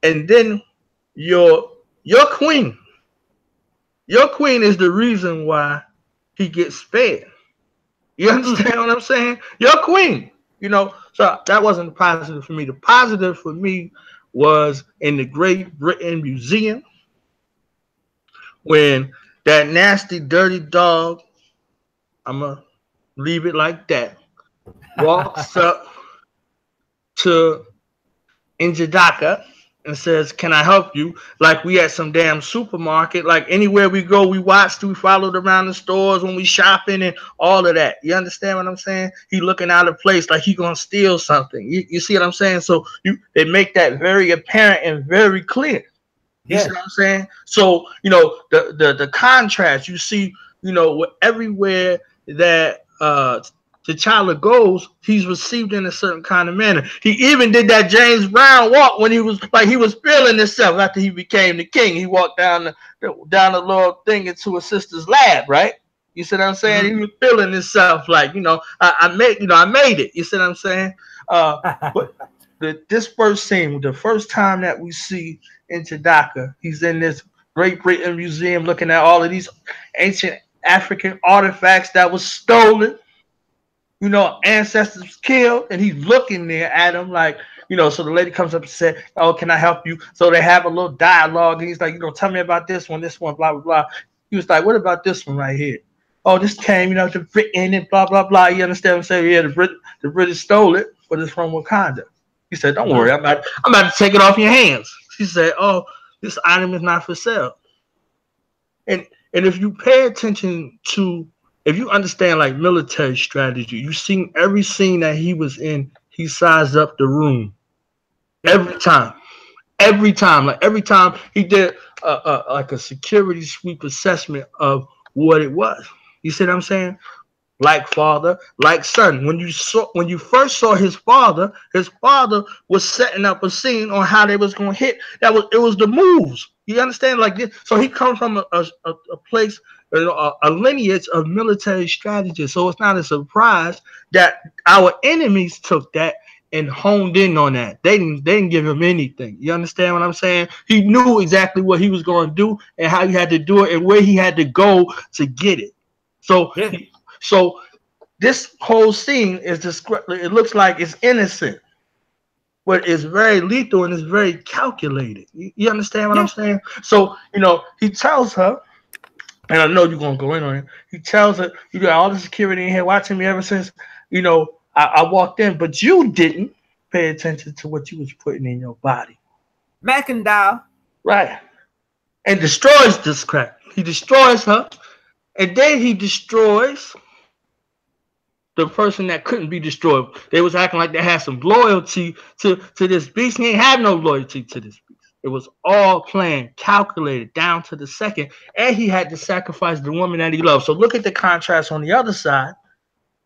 S1: And then your your queen, your queen is the reason why he gets spared. You understand what I'm saying? Your queen. So that wasn't the positive for me. The positive for me was in the Great Britain Museum when that nasty, dirty dog, I'm going to leave it like that, walks up to Njidaka and says, can I help you? Like we at some damn supermarket. Like anywhere we go, we watched, we followed around the stores when we shopping and all of that. You understand what I'm saying? He looking out of place like he gonna steal something. You see what I'm saying? So they make that very apparent and very clear. You see what I'm saying? So, the contrast, you see, everywhere that T'Challa goes, he's received in a certain kind of manner. He even did that James Brown walk when he was feeling himself after he became the king. He walked down the little thing into his sister's lab, right? You see what I'm saying? He was feeling himself like, I made it. You see what I'm saying? But this first scene, the first time that we see into Dhaka, he's in this Great Britain Museum looking at all of these ancient African artifacts that was stolen. Ancestors killed, and he's looking there at him like, so the lady comes up and said, oh, can I help you? So they have a little dialogue, and he's like, tell me about this one, blah, blah, blah. He was like, what about this one right here? Oh, this came, to Britain and blah, blah, blah. You understand what I'm saying? Yeah, the British stole it, but it's from Wakanda. He said, don't worry, I'm about to take it off your hands. She said, oh, this item is not for sale. And if you pay attention to, if you understand like military strategy, you seen every scene that he was in, he sized up the room. Every time. Like every time he did like a security sweep assessment of what it was. You see what I'm saying? Like father, like son. When you first saw his father was setting up a scene on how they was gonna hit. It was the moves. You understand? Like this. So he comes from a place, a lineage of military strategists. So it's not a surprise that our enemies took that and honed in on that. They didn't give him anything. You understand what I'm saying? He knew exactly what he was going to do and how he had to do it and where he had to go to get it. So this whole scene is described. It looks like it's innocent, but it's very lethal and it's very calculated. You understand what I'm saying? So he tells her, and I know you're gonna go in on it. He tells her, you got all the security in here watching me ever since I walked in, but you didn't pay attention to what you was putting in your body.
S2: Mackendall.
S1: Right. And destroys this crap. He destroys her, and then he destroys the person that couldn't be destroyed. They was acting like they had some loyalty to this beast. He ain't have no loyalty to this beast. It was all planned, calculated down to the second, and he had to sacrifice the woman that he loved. So look at the contrast on the other side,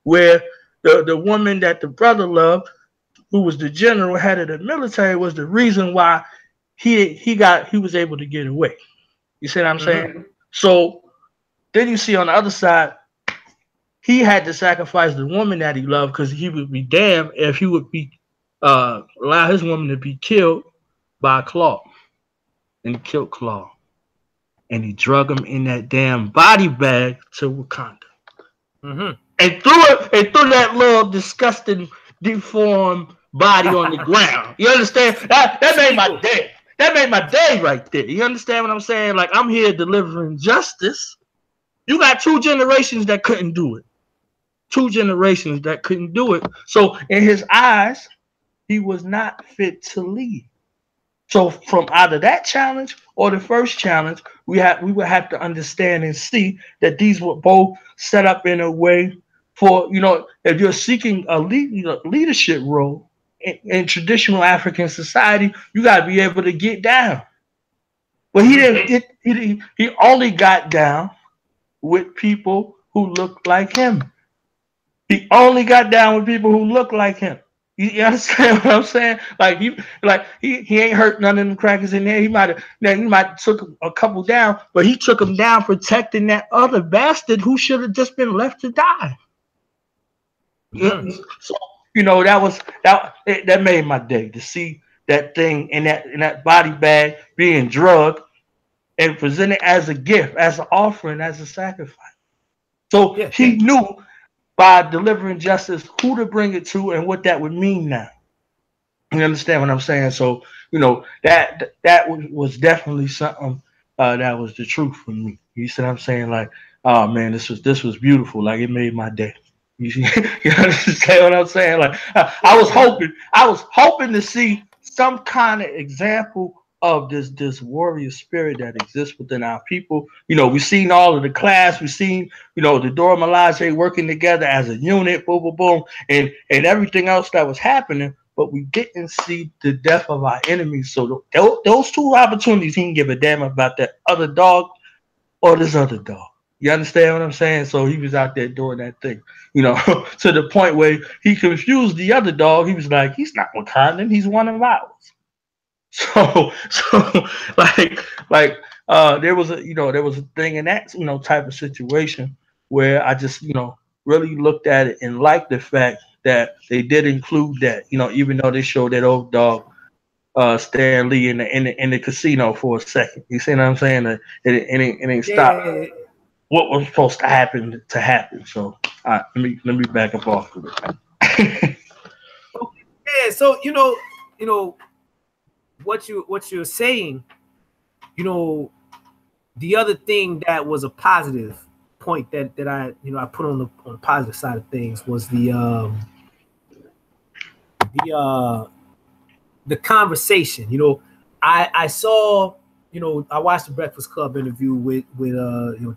S1: where the woman that the brother loved, who was the general, head of the military, was the reason why he was able to get away. You see what I'm saying? So then you see on the other side, he had to sacrifice the woman that he loved because he would be damned if he would be allow his woman to be killed by Claw. And he killed Claw. And he drug him in that damn body bag to Wakanda. And threw that little disgusting, deformed body on the ground. You understand? That made my day. That made my day right there. You understand what I'm saying? Like, I'm here delivering justice. You got 2 generations that couldn't do it. 2 generations that couldn't do it. So in his eyes, he was not fit to lead. So from either that challenge or the first challenge, we would have to understand and see that these were both set up in a way for, if you're seeking a leadership role in traditional African society, you got to be able to get down. But he didn't. He only got down with people who looked like him. He only got down with people who look like him. You understand what I'm saying? He ain't hurt none of them crackers in there. He might took a couple down, but he took them down protecting that other bastard who should have just been left to die. So that made my day to see that thing in that body bag being drugged and presented as a gift, as an offering, as a sacrifice. So he knew by delivering justice who to bring it to and what that would mean now. You understand what I'm saying? So that was definitely something that was the truth for me. You see what I'm saying? Like, oh man, this was beautiful. Like it made my day. You understand what I'm saying? Like I was hoping to see some kind of example of this warrior spirit that exists within our people. We've seen all of the class, we've seen, the Dora Milaje working together as a unit, boom, boom, boom, and everything else that was happening, but we didn't see the death of our enemies. So those two opportunities, he didn't give a damn about that other dog or this other dog. You understand what I'm saying? So he was out there doing that thing, to the point where he confused the other dog. He was like, he's not Wakandan, he's one of ours. So there was a thing in that type of situation where I just really looked at it and liked the fact that they did include that, even though they showed that old dog Stan Lee in the casino for a second. You see what I'm saying? It ain't stopped what was supposed to happen. So let me back up off of it.
S2: Yeah, so what you're saying, the other thing that was a positive point that I put on the positive side of things was the conversation. I saw, I watched the Breakfast Club interview with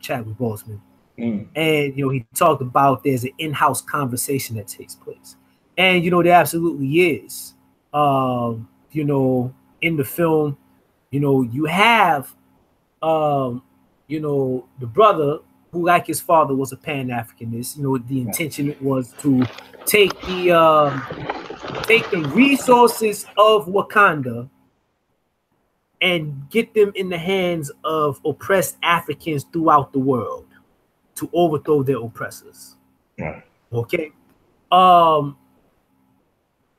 S2: Chadwick Boseman, and he talked about there's an in-house conversation that takes place, and there absolutely is. In the film, you have the brother who, like his father, was a Pan-Africanist. The intention was to take the resources of Wakanda and get them in the hands of oppressed Africans throughout the world to overthrow their oppressors.
S1: Yeah.
S2: Okay.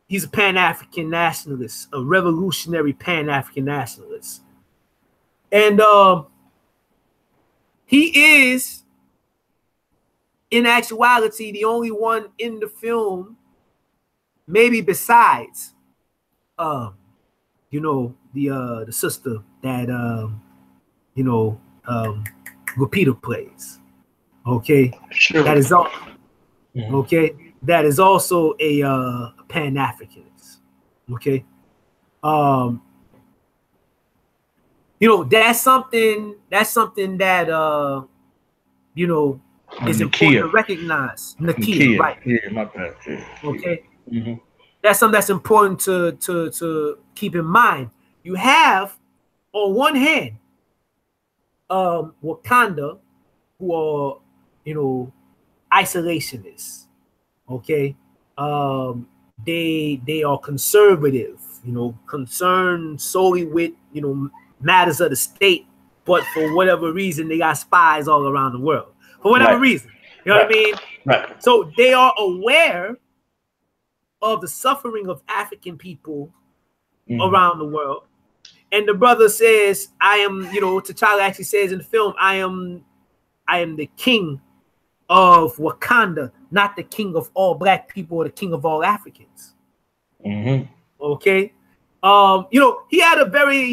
S2: He's a Pan-African nationalist, a revolutionary Pan-African nationalist. And he is, in actuality, the only one in the film, maybe besides, the sister that, Lupita plays. Okay.
S1: Sure.
S2: That is all. Mm-hmm. Okay. That is also a Pan-Africanist. Okay. That's something that is important to recognize. Nakia, right?
S1: Yeah, my bad. Yeah.
S2: Okay. Mm-hmm. That's something that's important to keep in mind. You have, on one hand, Wakanda, who are isolationists. Okay. They are conservative, concerned solely with matters of the state, but for whatever reason they got spies all around the world. For whatever reason. You know what I mean?
S1: Right.
S2: So they are aware of the suffering of African people around the world. And the brother says, I am, T'Challa actually says in the film, I am the king of Wakanda, not the king of all black people or the king of all Africans.
S1: Mm-hmm.
S2: Okay. He had a very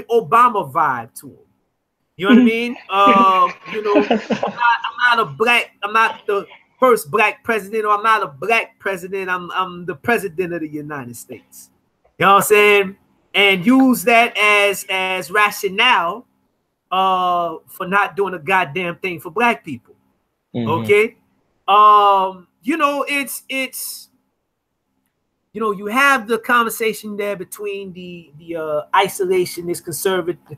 S2: Obama vibe to him. You know what I mean? I'm not the first black president, or I'm not a black president. I'm the president of the United States. You know what I'm saying? And use that as rationale for not doing a goddamn thing for black people. Mm-hmm. Okay. It's you have the conversation there between the isolationist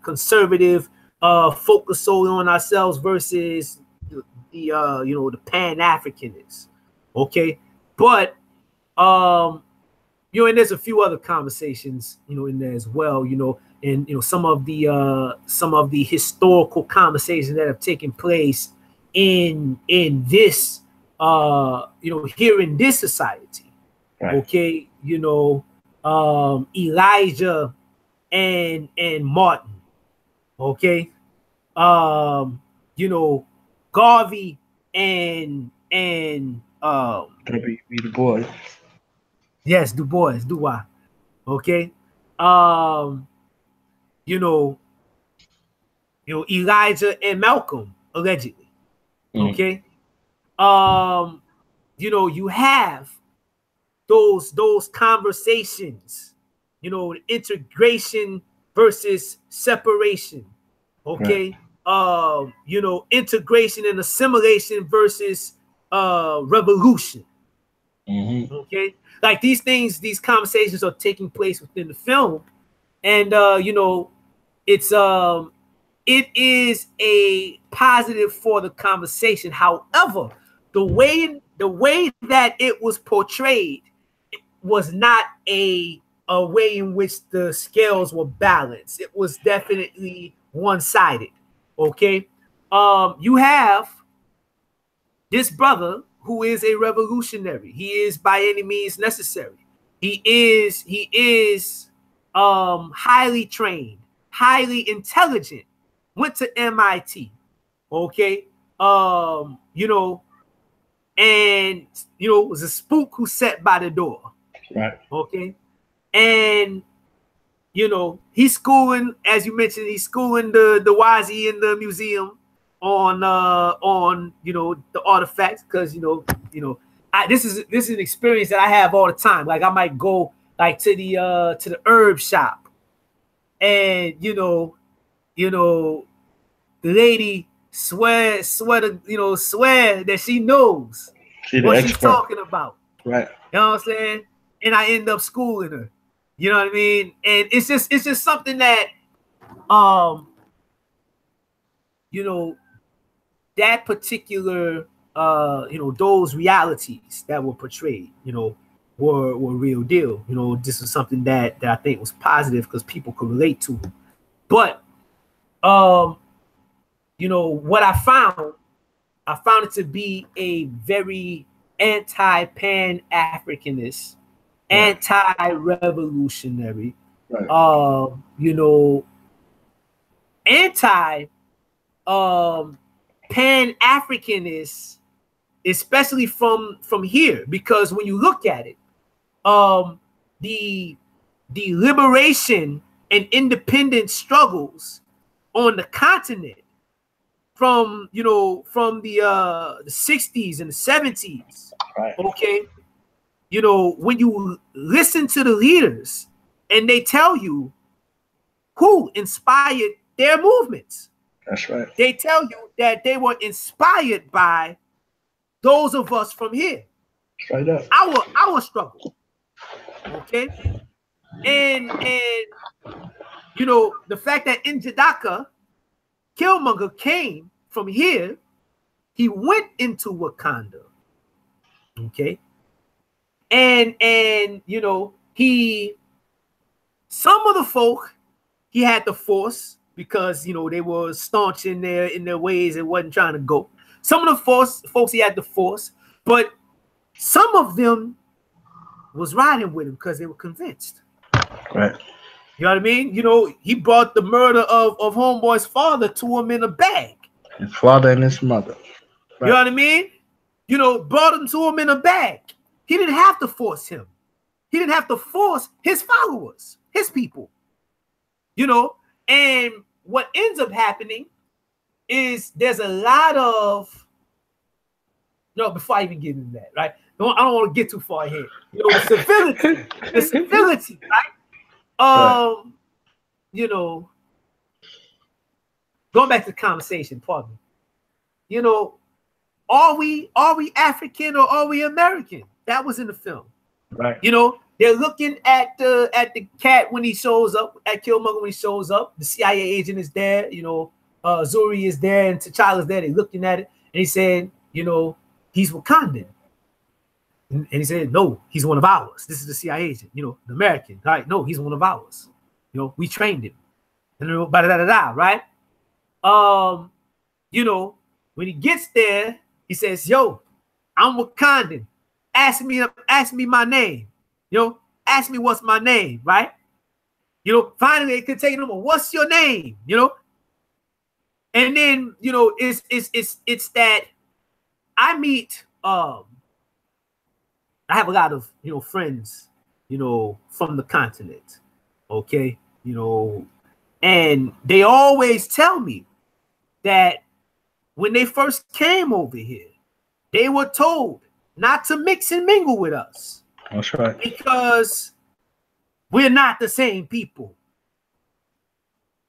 S2: conservative focus solely on ourselves versus the Pan-Africanists. Okay, but you know, and there's a few other conversations, you know, in there as well, you know, and you know some of the historical conversations that have taken place in this you know, here in this society.
S1: Right.
S2: Okay, you know, Elijah and Martin. Okay, you know, Garvey and
S1: Be the boy.
S2: yes, Du Bois, Dubois. Okay, um, you know, Elijah and Malcolm allegedly.
S1: Mm.
S2: Okay, um, you know, you have those conversations, you know, integration versus separation.
S1: Right.
S2: Okay, you know, integration and assimilation versus revolution.
S1: Mm-hmm.
S2: Okay, like these things, these conversations are taking place within the film, and you know, it's it is a positive for the conversation. However, the way that it was portrayed was not a way in which the scales were balanced. It was definitely one-sided. Okay, you have this brother who is a revolutionary. He is by any means necessary. He is highly trained, highly intelligent, went to MIT. Okay. You know, and you know, was a spook who sat by the door.
S1: Right.
S2: Okay. And you know, he's schooling, as you mentioned, he's schooling the Wazi in the museum on you know, the artifacts, because you know, this is an experience that I have all the time. Like I might go like to the herb shop, and you know, the lady swear that she knows
S1: She the
S2: what she's
S1: expert.
S2: talking about.
S1: Right.
S2: You know what I'm saying? And I end up schooling her. You know what I mean? And it's just something that you know, that particular you know, those realities that were portrayed, you know, were real deal. You know, this is something that I think was positive because people could relate to. But you know, what I found it to be a very anti-pan-Africanist,
S1: Right.
S2: anti-revolutionary,
S1: Right.
S2: you know, anti pan-Africanist, especially from here, because when you look at it, the liberation and independence struggles on the continent from the 60s and the 70s.
S1: Right.
S2: Okay, you know, when you listen to the leaders and they tell you who inspired their movements,
S1: That's right.
S2: they tell you that they were inspired by those of us from here.
S1: Straight up.
S2: Our struggle. Okay. And you know, the fact that in Jadaka, Killmonger came from here, he went into Wakanda. Okay. And you know, some of the folk he had to force, because you know they were staunch in their ways and wasn't trying to go. Some of the folks he had to force, but some of them was riding with him because they were convinced.
S1: Right.
S2: You know what I mean? You know, he brought the murder of Homeboy's father to him in a bag.
S1: His father and his mother.
S2: Right. You know what I mean? You know, brought him to him in a bag. He didn't have to force him. He didn't have to force his followers, his people. You know, and what ends up happening is there's a lot of, before I even get into that, right? I don't want to get too far ahead. You know, the civility, right? You know, going back to the conversation, pardon me. You know, are we African or are we American? That was in the film.
S1: Right.
S2: You know, they're looking at the cat when he shows up, at Killmonger when he shows up. The CIA agent is there, you know, Zuri is there, and T'Challa's there. They're looking at it, and he said, you know, he's Wakandan. And he said, no, he's one of ours. This is the CIA agent, the American. Right? No, he's one of ours. We trained him. And right? When he gets there, he says, yo, I'm Wakandan. Ask me my name. Ask me what's my name, right? Finally they could take him, what's your name? And then, it's that I meet I have a lot of friends, from the continent. Okay, and they always tell me that when they first came over here, they were told not to mix and mingle with us.
S1: That's right.
S2: Because we're not the same people.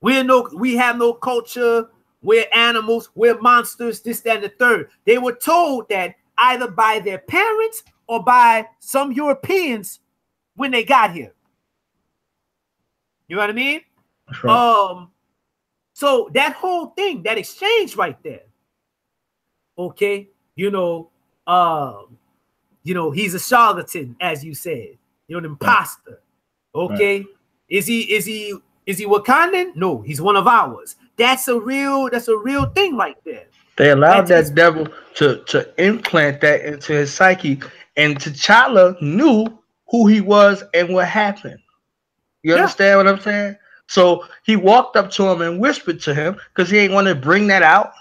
S2: We have no culture. We're animals. We're monsters. This, that, and the third. They were told that either by their parents or by some Europeans when they got here. You know what I mean?
S1: That's right.
S2: So that whole thing, that exchange right there. Okay, he's a charlatan, as you said. An imposter. Okay, right. Is he Wakandan? No, he's one of ours. That's a real thing right there.
S1: They allowed that devil to implant that into his psyche, and T'Challa knew who he was and what happened. You understand what I'm saying? So he walked up to him and whispered to him because he ain't want to bring that out.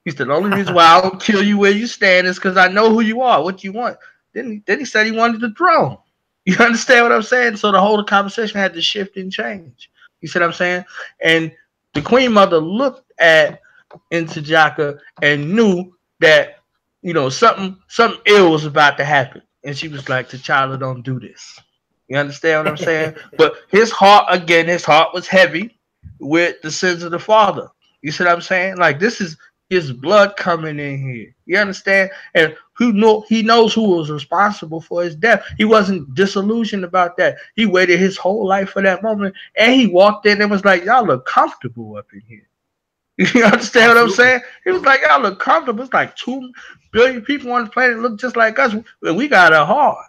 S1: He said, the only reason why I don't kill you where you stand is because I know who you are, what you want. Then he said he wanted the throne. You understand what I'm saying? So the whole conversation had to shift and change. You see what I'm saying? And the Queen Mother looked at N'Chaka and knew that, something ill was about to happen. And she was like, T'Challa, don't do this. You understand what I'm saying? But his heart was heavy with the sins of the father. You see what I'm saying? Like, this is his blood coming in here. You understand? And he knows who was responsible for his death. He wasn't disillusioned about that. He waited his whole life for that moment. And he walked in and was like, y'all look comfortable up in here. You understand what I'm saying? He was like, y'all look comfortable. It's like 2 billion people on the planet look just like us. And we got it hard.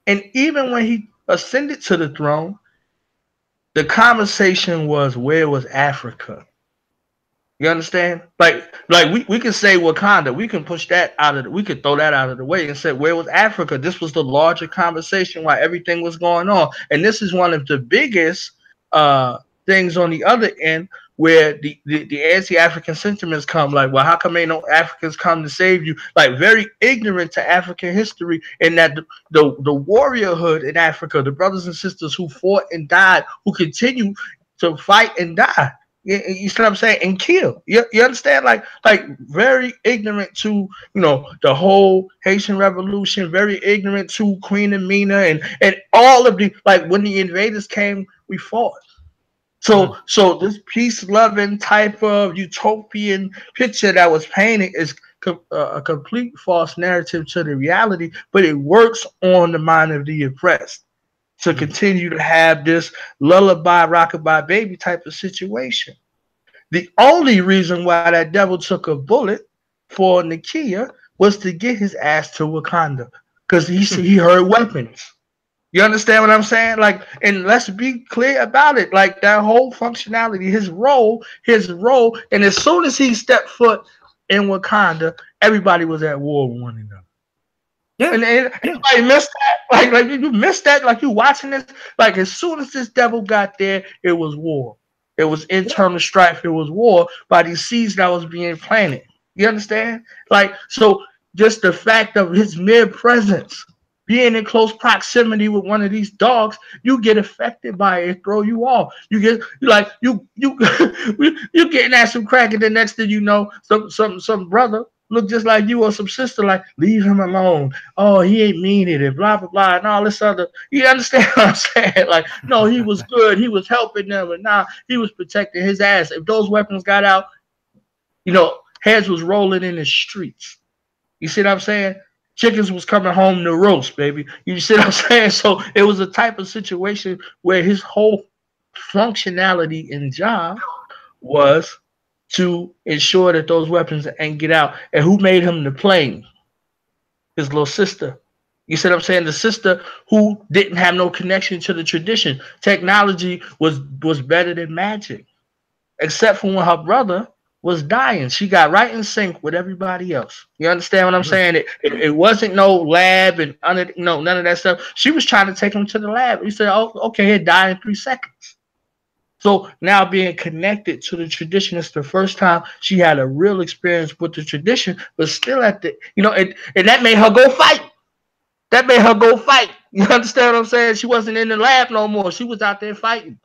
S1: And even when he ascended to the throne, the conversation was, where was Africa? You understand? Like we can say Wakanda, we can push that we could throw that out of the way and say, where was Africa? This was the larger conversation while everything was going on. And this is one of the biggest things on the other end, where the anti-African sentiments come, like, well, how come ain't no Africans come to save you? Like, very ignorant to African history, and that the warriorhood in Africa, the brothers and sisters who fought and died, who continue to fight and die. You see what I'm saying? And kill. You understand? Like very ignorant to, the whole Haitian Revolution, very ignorant to Queen Amina and all of the, like, when the invaders came, we fought. So this peace-loving type of utopian picture that was painted is a complete false narrative to the reality, but it works on the mind of the oppressed to continue to have this lullaby, rockabye baby type of situation. The only reason why that devil took a bullet for Nakia was to get his ass to Wakanda, because he heard weapons. You understand what I'm saying? Like, and let's be clear about it. Like, that whole functionality, his role, and as soon as he stepped foot in Wakanda, everybody was at war with one another. Yeah. And anybody missed that? Like you missed that? Like, you watching this? Like, as soon as this devil got there, it was war. It was internal strife. It was war by these seeds that was being planted. You understand? Like, so just the fact of his mere presence, being in close proximity with one of these dogs, you get affected by it, throw you off. You get you getting at some crack, and the next thing you know, some brother look just like you, or some sister like, leave him alone. Oh, he ain't mean it, and blah blah blah, and all this other. You understand what I'm saying? Like, no, he was good. He was helping them, and now he was protecting his ass. If those weapons got out, heads was rolling in the streets. You see what I'm saying? Chickens was coming home to roast, baby. You see what I'm saying? So it was a type of situation where his whole functionality and job was to ensure that those weapons ain't get out. And who made him the plane? His little sister. You see what I'm saying? The sister who didn't have no connection to the tradition. Technology was better than magic, except for when her brother was dying. She got right in sync with everybody else. You understand what I'm saying? It wasn't no lab and none of that stuff. She was trying to take him to the lab. He said, "Oh, okay, he'll die in 3 seconds." So now being connected to the tradition is the first time she had a real experience with the tradition, but still at the and that made her go fight. That made her go fight. You understand what I'm saying? She wasn't in the lab no more. She was out there fighting.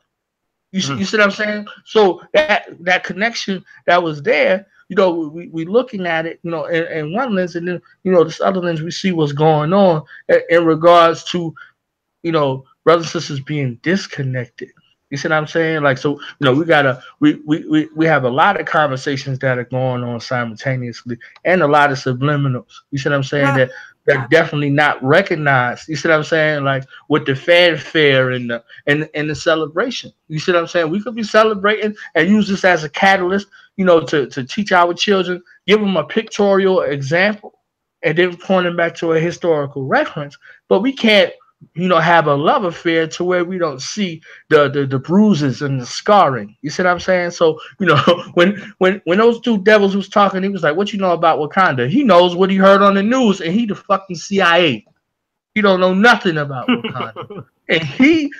S1: You see what I'm saying? So that connection that was there, we looking at it, in one lens, and then this other lens we see what's going on in regards to brothers and sisters being disconnected. You see what I'm saying? Like, so, we have a lot of conversations that are going on simultaneously and a lot of subliminals. You see what I'm saying? That they're definitely not recognized. You see what I'm saying? Like with the fanfare and the celebration. You see what I'm saying? We could be celebrating and use this as a catalyst, to teach our children, give them a pictorial example, and then point them back to a historical reference. But we can't have a love affair to where we don't see the bruises and the scarring. You see what I'm saying? So, when those two devils was talking, he was like, "What you know about Wakanda?" He knows what he heard on the news, and he the fucking CIA. He don't know nothing about Wakanda. And they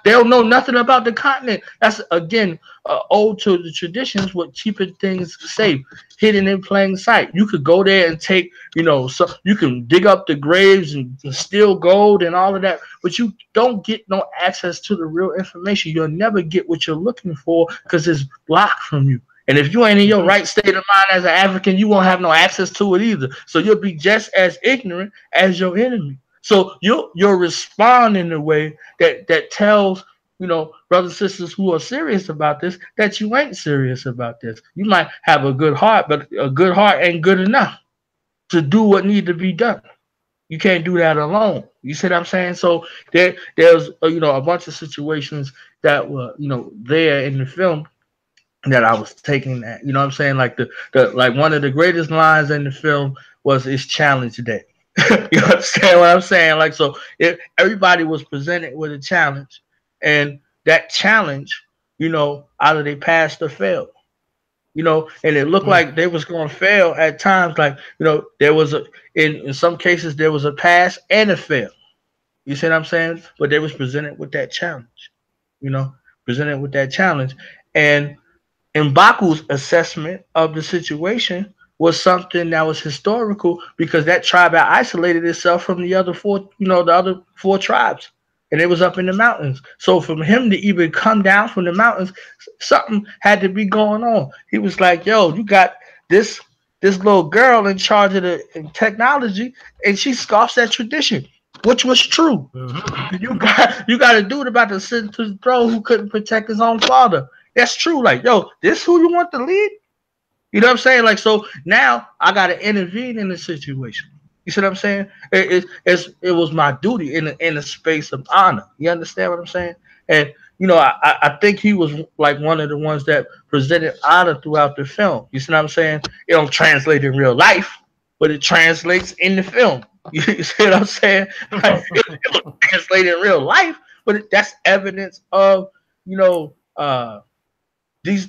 S1: don't know nothing about the continent. That's again owed to the traditions, what keeping things safe, hidden in plain sight. You could go there and take, so you can dig up the graves and steal gold and all of that, but you don't get no access to the real information. You'll never get what you're looking for because it's blocked from you. And if you ain't in your right state of mind as an African, you won't have no access to it either. So you'll be just as ignorant as your enemy. So you'll respond in a way that tells brothers and sisters who are serious about this that you ain't serious about this. You might have a good heart, but a good heart ain't good enough to do what need to be done. You can't do that alone. You see what I'm saying? So there's a bunch of situations that were there in the film that I was taking at. You know what I'm saying? Like like one of the greatest lines in the film was "It's challenge day." You understand what I'm saying? Like, so if everybody was presented with a challenge, and that challenge, either they passed or failed. And it looked like they was going to fail at times. Like, there was in some cases there was a pass and a fail. You see what I'm saying? But they was presented with that challenge. You know, presented with that challenge, and Mbaku's assessment of the situation was something that was historical because that tribe had isolated itself from the other four, the other four tribes, and it was up in the mountains. So for him to even come down from the mountains, something had to be going on. He was like, "Yo, you got this little girl in charge of the technology, and she scoffs at tradition." Which was true. You got a dude about to sit to the throne who couldn't protect his own father. That's true. Like, yo, this who you want to lead? You know what I'm saying? Like, so now I got to intervene in the situation. You see what I'm saying? It was my duty in the space of honor. You understand what I'm saying? And I think he was like one of the ones that presented honor throughout the film. You see what I'm saying? It don't translate in real life, but it translates in the film. You see what I'm saying? Like, it don't translate in real life, but that's evidence of you know uh, these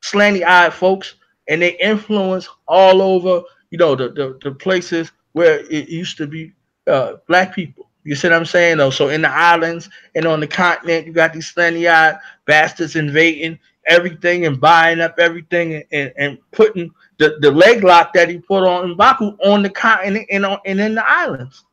S1: slanty eyed folks, and they influence all over, the places where it used to be black people. You see what I'm saying? Though, so in the islands and on the continent, you got these slanty eyed bastards invading everything and buying up everything and putting the leg lock that he put on Mbaku on the continent and in the islands.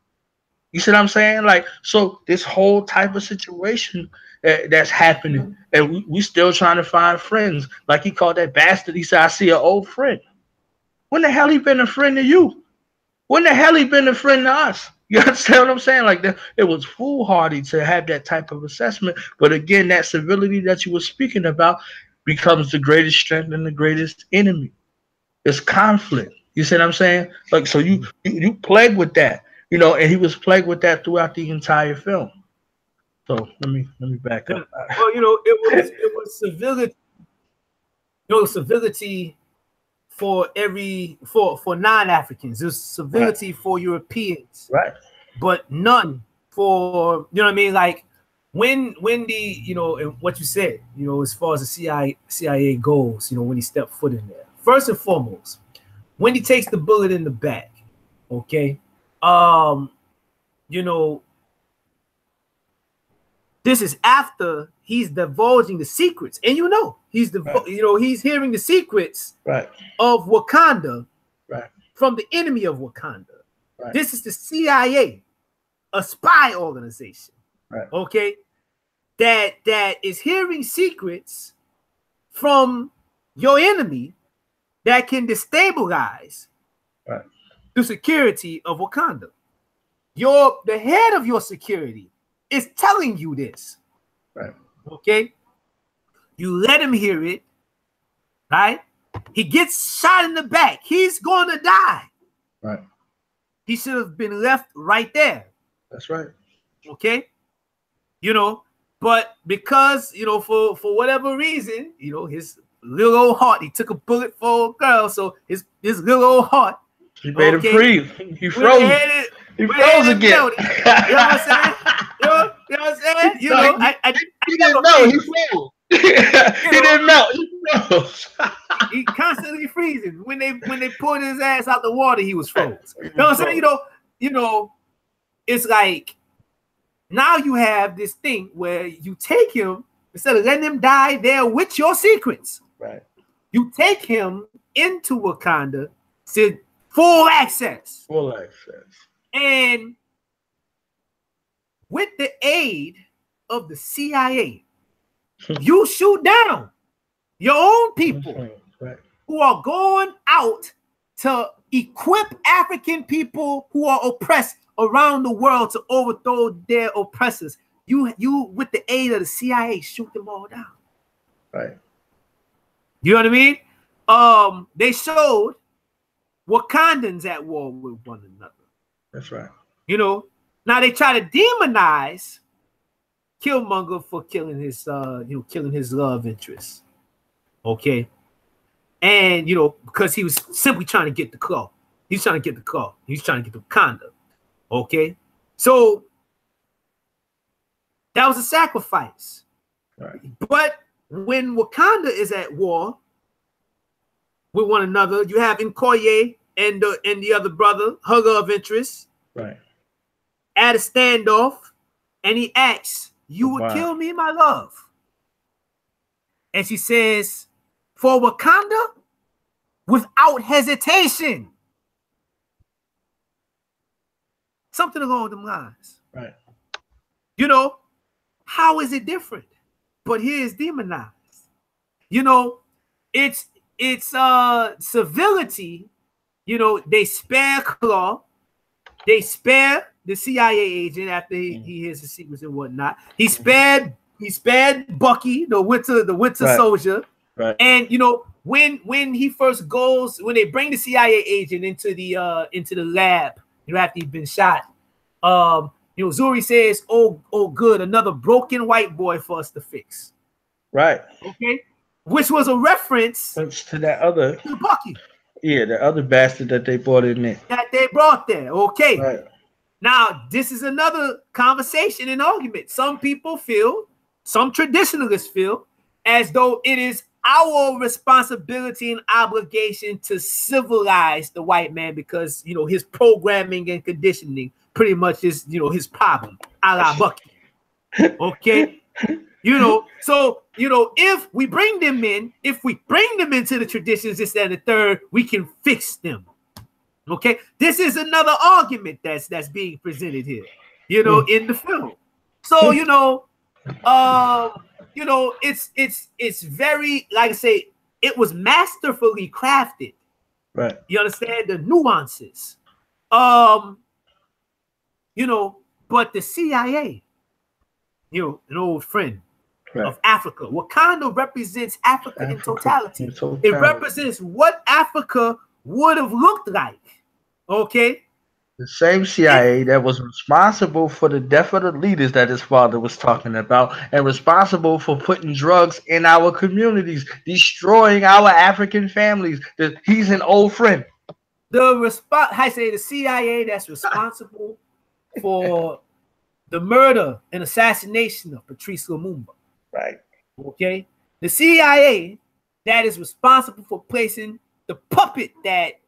S1: You see what I'm saying? Like, so this whole type of situation that's happening, and we still trying to find friends. Like he called that bastard. He said, "I see an old friend." When the hell he been a friend to you? When the hell he been a friend to us? You understand what I'm saying? Like that, it was foolhardy to have that type of assessment. But again, that civility that you were speaking about becomes the greatest strength and the greatest enemy. It's conflict. You see what I'm saying? Like, so you plagued with that, and he was plagued with that throughout the entire film. So let me back up.
S2: Well, it was civility. Civility for non-Africans. There's civility for Europeans,
S1: right?
S2: But none for, you know what I mean? Like when the, you know, and what you said, you know, as far as the CIA goes, you know, when he stepped foot in there, first and foremost, when he takes the bullet in the back, okay, you know, this is after he's divulging the secrets, and you know, he's he's hearing the secrets of Wakanda from the enemy of Wakanda. This is the CIA, a spy organization, okay, that is hearing secrets from your enemy that can destabilize the security of Wakanda. The head of your security is telling you this, okay? You let him hear it, right? He gets shot in the back. He's going to die. He should have been left right there.
S1: That's right.
S2: Okay? You know, but because, you know, for whatever reason, you know, his little old heart, he took a bullet for a girl, so his little old heart,
S1: he made him freeze. He froze. He froze again. You know what I'm saying?
S2: You know what I'm saying? You know,
S1: he didn't know. He froze. He didn't melt. He froze.
S2: He constantly freezing. When they pulled his ass out the water, he was froze. You know what I'm saying? You know, it's like now you have this thing where you take him, instead of letting him die there with your secrets, you take him into Wakanda to full access.
S1: Full access.
S2: And with the aid of the CIA, you shoot down your own people who are going out to equip African people who are oppressed around the world to overthrow their oppressors. You with the aid of the CIA, shoot them all down. You know what I mean? They showed Wakandans at war with one another.
S1: That's right.
S2: You know, now they try to demonize Killmonger for killing his killing his love interest. Okay. And you know, because he was simply trying to get the claw. He's trying to get the claw. He's trying to get the Wakanda. Okay. So that was a sacrifice. But when Wakanda is at war with one another, you have Nkoye and the other brother, her love interest, at a standoff, and he asks, "You would kill me, my love?" And she says, "For Wakanda, without hesitation." Something along them lines. You know, how is it different? But here is demonized. You know, it's civility. You know, they spare Claw, they spare the CIA agent after he hears the secrets and whatnot. He spared Bucky, the winter soldier. And you know, when he first goes, when they bring the CIA agent into the lab, you know, after he's been shot, you know, Zuri says, oh good, another broken white boy for us to fix. Okay. Which was a reference
S1: to that other
S2: to Bucky.
S1: Yeah, the other bastard that they brought in there.
S2: That they brought there. Okay. Now, this is another conversation and argument. Some people feel, some traditionalists feel, as though it is our responsibility and obligation to civilize the white man because, you know, his programming and conditioning pretty much is, you know, his problem, a la Bucky. Okay? You know, so, you know, if we bring them into the traditions, this, that, and the third, we can fix them. Okay, this is another argument that's being presented here, you know, in the film. So, you know, it's very, like I say, it was masterfully crafted. You understand the nuances. You know, but the CIA, you know, an old friend of Africa. Wakanda represents Africa in totality. It represents what Africa would have looked like, okay,
S1: The same CIA that was responsible for the death of the leaders that his father was talking about, and responsible for putting drugs in our communities, destroying our African families. He's an old friend.
S2: I say the CIA that's responsible for the murder and assassination of Patrice Lumumba.
S1: Right.
S2: Okay. The CIA that is responsible for placing the puppet that,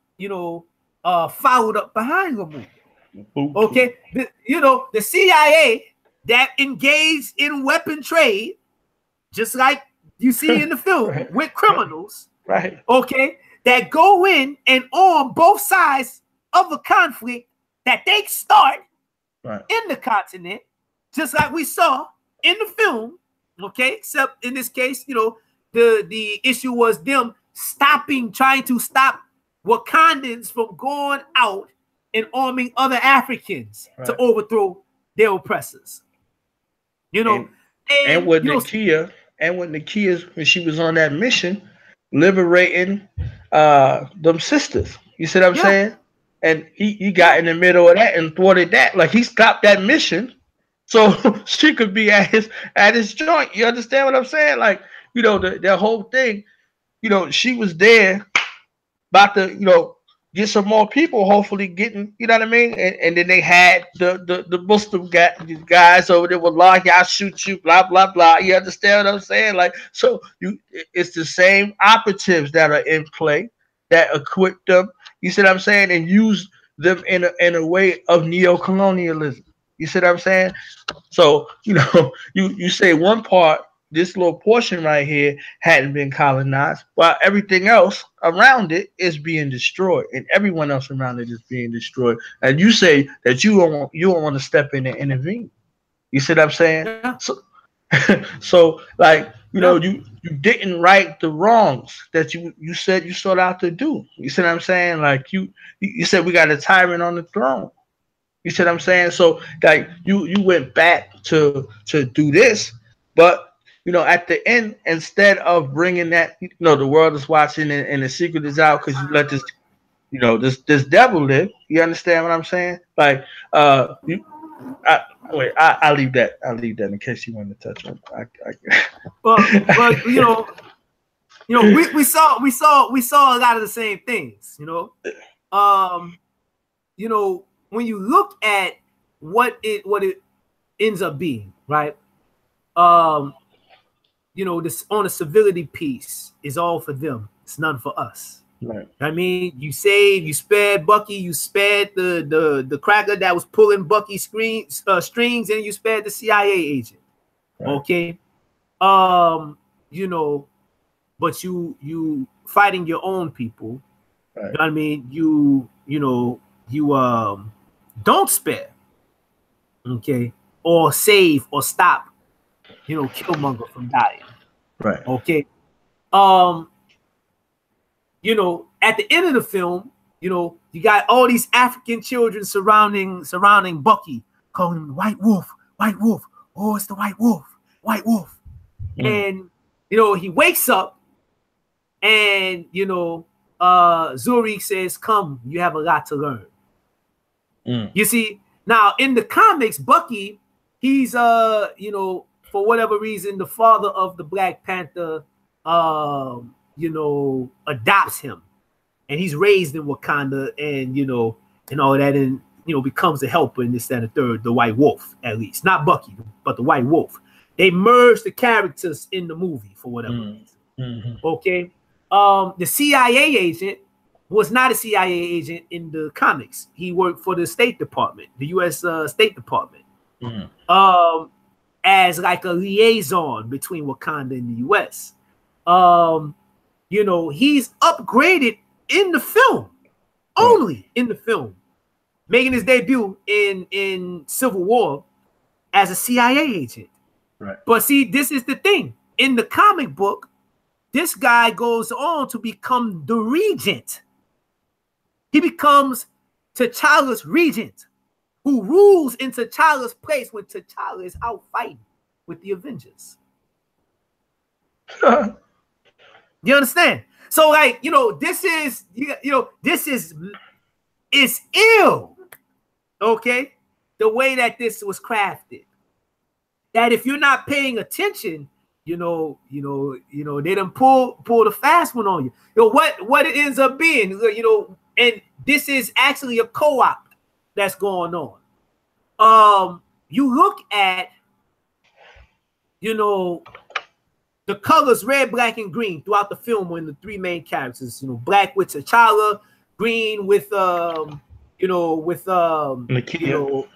S2: followed up behind Lumumba. Okay. The CIA that engaged in weapon trade, just like you see in the film, right, with criminals.
S1: Right.
S2: Okay. That go in and on both sides of a conflict that they start right in the continent, just like we saw in the film. Okay, except in this case, the issue was them trying to stop Wakandans from going out and arming other Africans right to overthrow their oppressors.
S1: And with Nakia, when she was on that mission, liberating them sisters. You see what I'm saying? And he got in the middle of that and thwarted that. Like, he stopped that mission so she could be at his joint. You understand what I'm saying? Like, the whole thing, she was there about to, get some more people, hopefully getting, you know what I mean? And then they had the Muslim guys over there with law, y'all shoot you, blah, blah, blah. You understand what I'm saying? Like, so it's the same operatives that are in play that equip them, you see what I'm saying, and use them in a way of neo-colonialism. You see what I'm saying? So, you say one part, this little portion right here hadn't been colonized, while everything else around it is being destroyed, and everyone else around it is being destroyed. And you say that you don't want to step in and intervene. You see what I'm saying?
S2: Yeah.
S1: So like, you didn't right the wrongs that you said you sought out to do. You see what I'm saying? Like, you said we got a tyrant on the throne. You see what I'm saying? So like, you went back to do this, but at the end, instead of bringing that, the world is watching and the secret is out because you let this, this devil live. You understand what I'm saying? Like, I'll leave that. I'll leave that in case you want to touch on it.
S2: But we saw a lot of the same things. When you look at what it ends up being, right? This on a civility piece is all for them. It's none for us. Right. I mean, you spared Bucky, you spared the cracker that was pulling Bucky's strings, and you spared the CIA agent. Right. Okay. But you fighting your own people. Right. You know what I mean? You don't spare. Okay. Or save or stop, Killmonger from dying.
S1: Right.
S2: Okay. At the end of the film, you got all these African children surrounding Bucky, calling him White Wolf, White Wolf. Oh, it's the White Wolf, White Wolf. And he wakes up, and Zurich says, "Come, you have a lot to learn." You see, now in the comics, Bucky, he's for whatever reason, the father of the Black Panther, adopts him, and he's raised in Wakanda, and and all that, and becomes a helper in this, that, and the third, the White Wolf, at least, not Bucky, but the White Wolf. They merged the characters in the movie for whatever reason. Mm-hmm. Okay, the CIA agent was not a CIA agent in the comics. He worked for the State Department, the U.S. State Department, as like a liaison between Wakanda and the U.S. He's upgraded in the film, only in the film, making his debut in Civil War as a CIA agent. Right. But see, this is the thing. In the comic book, this guy goes on to become the regent. He becomes T'Challa's regent, who rules in T'Challa's place when T'Challa is out fighting with the Avengers. You understand? So, like, this is, it's ill. okay, the way that this was crafted. That if you're not paying attention, they done pull the fast one on you. What it ends up being, and this is actually a co-op that's going on. You look at, the colors red, black, and green throughout the film when the three main characters, black with T'Challa, green with Nakia,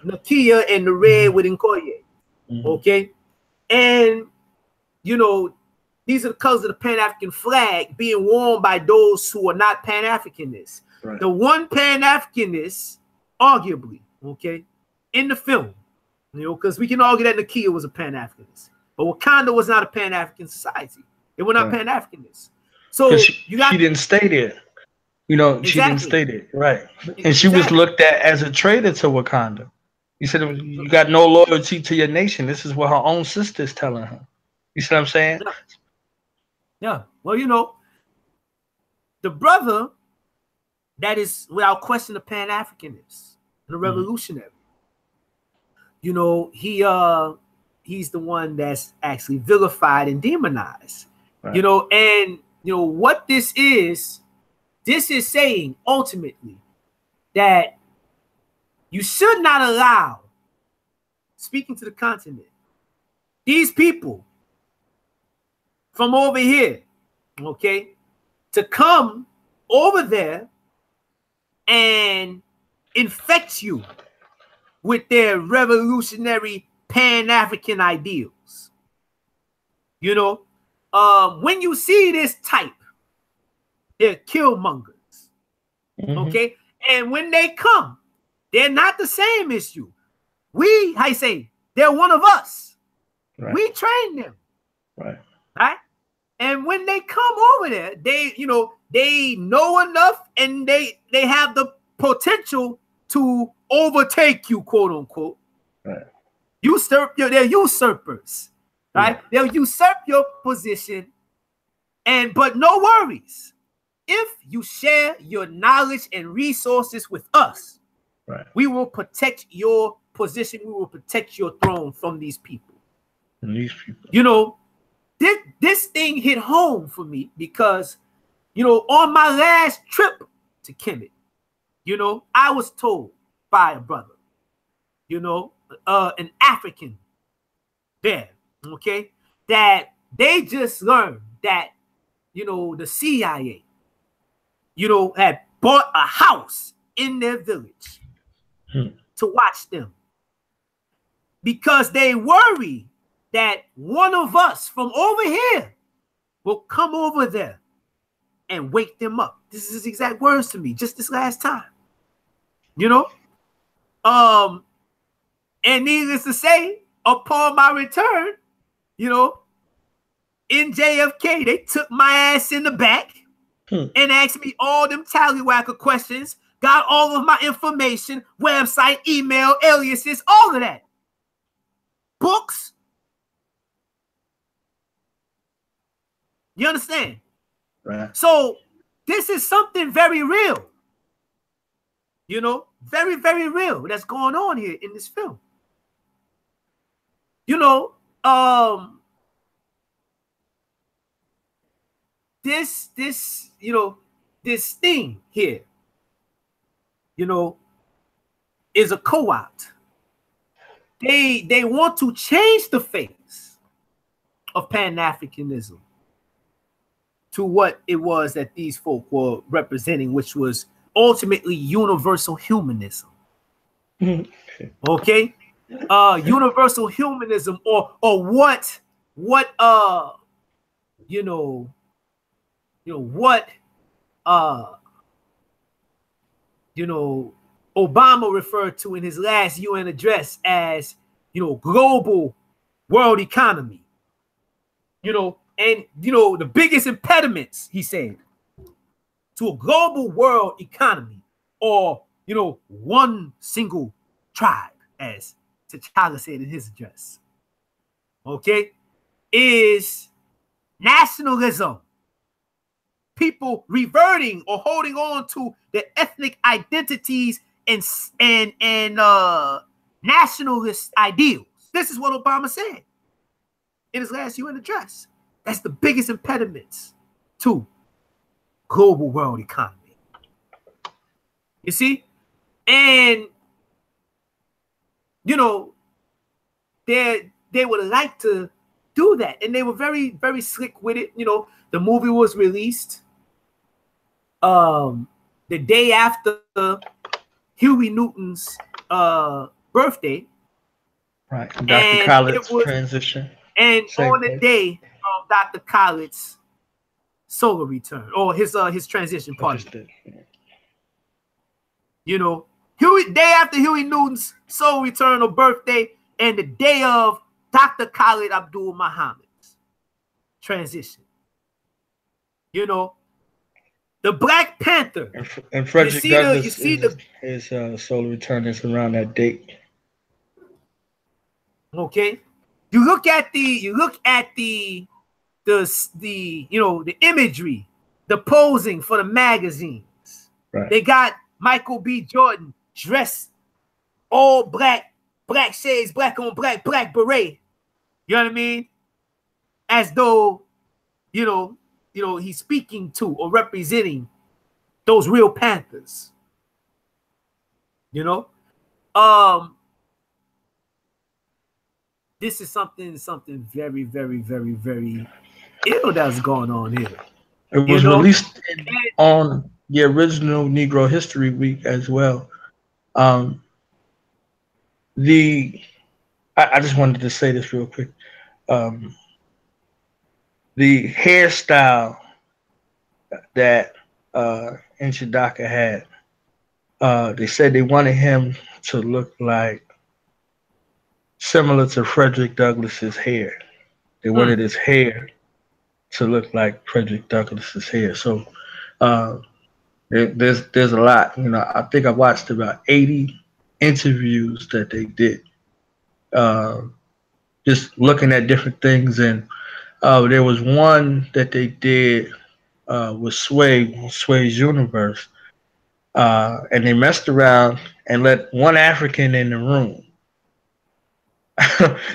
S2: Nakia, and the red with Nkoye. Okay. And these are the colors of the Pan-African flag being worn by those who are not Pan-Africanists. Right. The one Pan-Africanist, arguably, okay, in the film, because we can argue that Nakia was a Pan-Africanist. But Wakanda was not a Pan-African society. They were not Pan-Africanists. So
S1: she didn't stay there. Exactly. She didn't stay there. Right. And she was looked at as a traitor to Wakanda. You said you got no loyalty to your nation. This is what her own sister is telling her. You see what I'm saying?
S2: Yeah. Well, the brother that is without question a Pan-Africanist and a revolutionary. He's the one that's actually vilified and demonized. Right. And what this is saying ultimately that you should not allow, speaking to the continent, these people from over here, okay, to come over there and infect you with their revolutionary Pan-African ideals. When you see this type, they're killmongers. Okay? And when they come, they're not the same as you. They're one of us. Right. We train them. Right? And when they come over there, they know enough and they have the potential to overtake you, quote unquote. Right. They're usurpers. Right? Yeah. They'll usurp your position. But no worries. If you share your knowledge and resources with us, right, we will protect your position. We will protect your throne from these people. This thing hit home for me because, on my last trip to Kemet, I was told by a brother, an African there, okay, that they just learned that, the CIA, had bought a house in their village to watch them because they worry that one of us from over here will come over there and wake them up. This is his exact words to me just this last time. And needless to say, upon my return, in JFK, they took my ass in the back and asked me all them tallywhacker questions, got all of my information, website, email, aliases, all of that. Books. You understand? Right. So this is something very real. Very, very real that's going on here in this film. This thing here, is a co-opt. They want to change the face of Pan-Africanism to what it was that these folk were representing, which was ultimately universal humanism. Okay? Universal humanism or what Obama referred to in his last UN address as, global world economy. The biggest impediments, he said, to a global world economy or, one single tribe, as T'Challa said in his address, okay, is nationalism. People reverting or holding on to their ethnic identities and nationalist ideals. This is what Obama said in his last UN address. That's the biggest impediments to global world economy. You see? And you know, they would like to do that. And they were very, very slick with it. You know, the movie was released the day after Huey Newton's birthday.
S1: Right. Dr. Khaled's transition.
S2: And on the day of Dr. Khaled's solar return, or his transition party. You know, day after Huey Newton's solar return or birthday, and the day of Dr. Khaled Abdul Muhammad's transition. You know, the Black Panther.
S1: And Frederick Douglass, his solar return is around that date.
S2: Okay, you look at the imagery, the posing for the magazines.
S1: Right.
S2: They got Michael B. Jordan dressed all black shades, black on black, black beret. You know what I mean? As though, you know, he's speaking to or representing those real Panthers. You know? This is something very, very, very, very ill that's going on here.
S1: It was released on the original Negro History Week as well. I just wanted to say this real quick. The hairstyle that Nshidaka had, they said they wanted him to look like similar to Frederick Douglass's hair. They wanted his hair to look like Frederick Douglass's hair. So there's a lot. You know, I think I watched about 80 interviews that they did, just looking at different things. And there was one that they did with Sway's Universe, and they messed around and let one African in the room.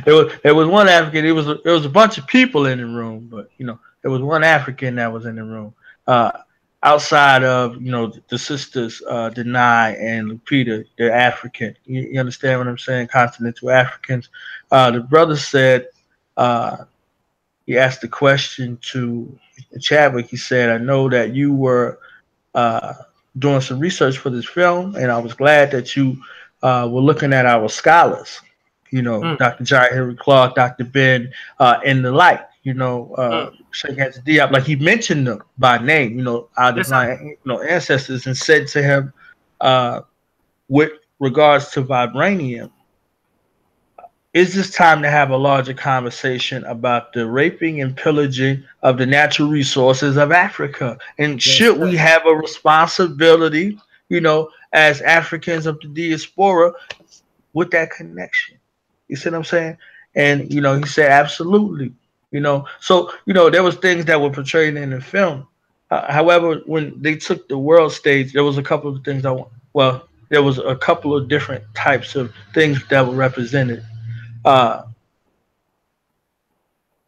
S1: there was one African. There was a bunch of people in the room, but you know, there was one African that was in the room. Outside of, you know, the sisters Denai and Lupita, they're African. You understand what I'm saying? Continental Africans. The brother said, he asked the question to Chadwick. He said, "I know that you were doing some research for this film, and I was glad that you were looking at our scholars. You know, Dr. John Henry Clark, Dr. Ben, and the like. You know, Sheikh Anta Diop, like he mentioned them by name. You know, our divine, ancestors, and said to him, with regards to vibranium, is this time to have a larger conversation about the raping and pillaging of the natural resources of Africa? And should we have a responsibility, you know, as Africans of the diaspora, with that connection?" You see what I'm saying? And, you know, he said, absolutely. You know, so, you know, there was things that were portrayed in the film. However, when they took the world stage, there was a couple of things there was a couple of different types of things that were represented.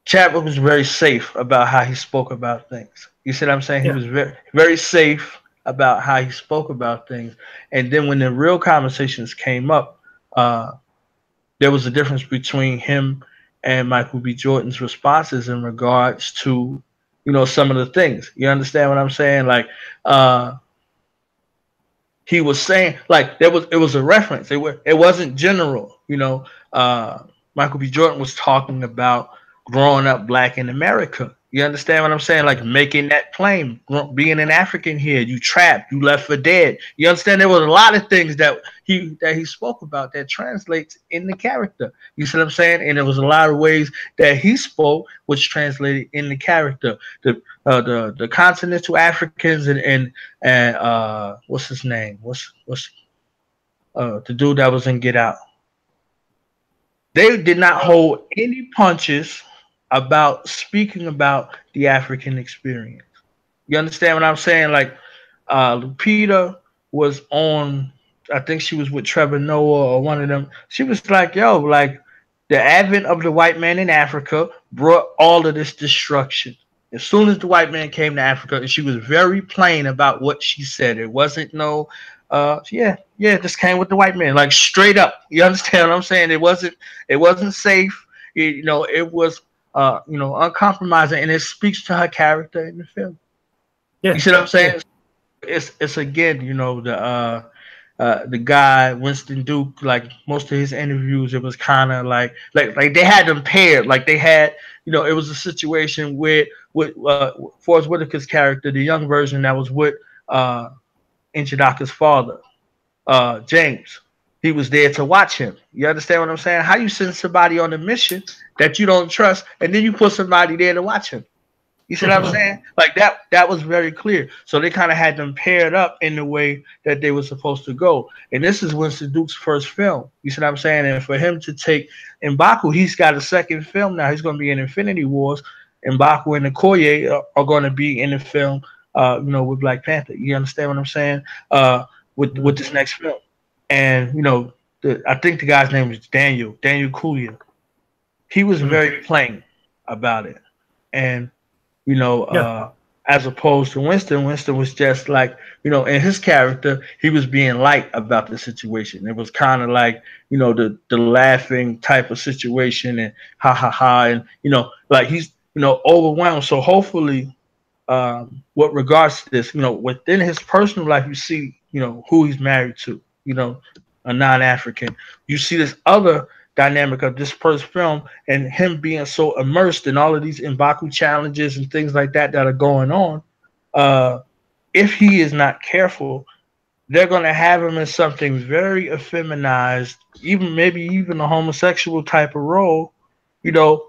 S1: Chadwick was very safe about how he spoke about things. You see what I'm saying?
S2: Yeah.
S1: He was very, very safe about how he spoke about things. And then when the real conversations came up, there was a difference between him and Michael B. Jordan's responses in regards to, you know, some of the things. You understand what I'm saying? Like, he was saying, like, it was a reference. It wasn't general. You know, Michael B. Jordan was talking about growing up black in America. You understand what I'm saying? Like making that claim, being an African here, you trapped, you left for dead. You understand? There was a lot of things that he spoke about that translates in the character. You see what I'm saying? And there was a lot of ways that he spoke, which translated in the character. The continental Africans and what's his name? What's the dude that was in Get Out? They did not hold any punches about speaking about the African experience. You understand what I'm saying? Like, Lupita was on I think she was with Trevor Noah or one of them. She was like, yo, like the advent of the white man in Africa brought all of this destruction. As soon as the white man came to Africa, and she was very plain about what she said. It wasn't no, yeah, this came with the white man, like straight up. You understand what I'm saying? It wasn't safe. It was, uncompromising, and it speaks to her character in the film. You
S2: Yeah,
S1: see what I'm
S2: yeah.
S1: saying? It's again, the guy Winston Duke, like most of his interviews, it was kind of like they had them paired, like they had, it was a situation with Forrest Whitaker's character, the young version that was with uh Inchidaka's father, James. He was there to watch him. You understand what I'm saying? How you send somebody on a mission that you don't trust, and then you put somebody there to watch him? You see what I'm saying? Like that was very clear. So they kind of had them paired up in the way that they were supposed to go. And this is Winston Duke's first film. You see what I'm saying? And for him to take M'Baku, he's got a second film now. He's going to be in Infinity Wars. M'Baku and Okoye are going to be in the film, with Black Panther. You understand what I'm saying? With this next film. And I think the guy's name is Daniel Kaluuya. He was
S2: Mm.
S1: very plain about it. And
S2: Yeah.
S1: as opposed to Winston. Winston was just like, in his character, he was being light about the situation. It was kind of like, the laughing type of situation and ha ha ha. And, like he's, overwhelmed. So hopefully, with regards to this, within his personal life, you see, who he's married to, a non-African. You see this other dynamic of this first film and him being so immersed in all of these M'Baku challenges and things like that are going on. Uh, if he is not careful, they're going to have him in something very effeminized, even maybe even a homosexual type of role,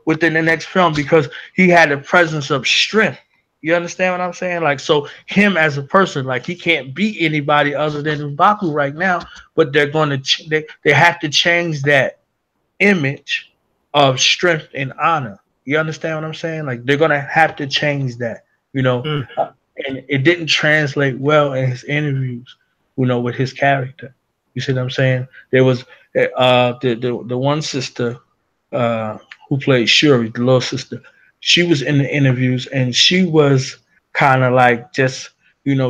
S1: within the next film because he had a presence of strength. You understand what I'm saying? Like, so him as a person, like he can't beat anybody other than M'Baku right now, but they're going to they have to change that image of strength and honor. You understand what I'm saying? Like they're gonna have to change that, you know.
S2: Mm.
S1: And it didn't translate well in his interviews, with his character. You see what I'm saying? There was the one sister who played Shuri, the little sister. She was in the interviews and she was kind of like just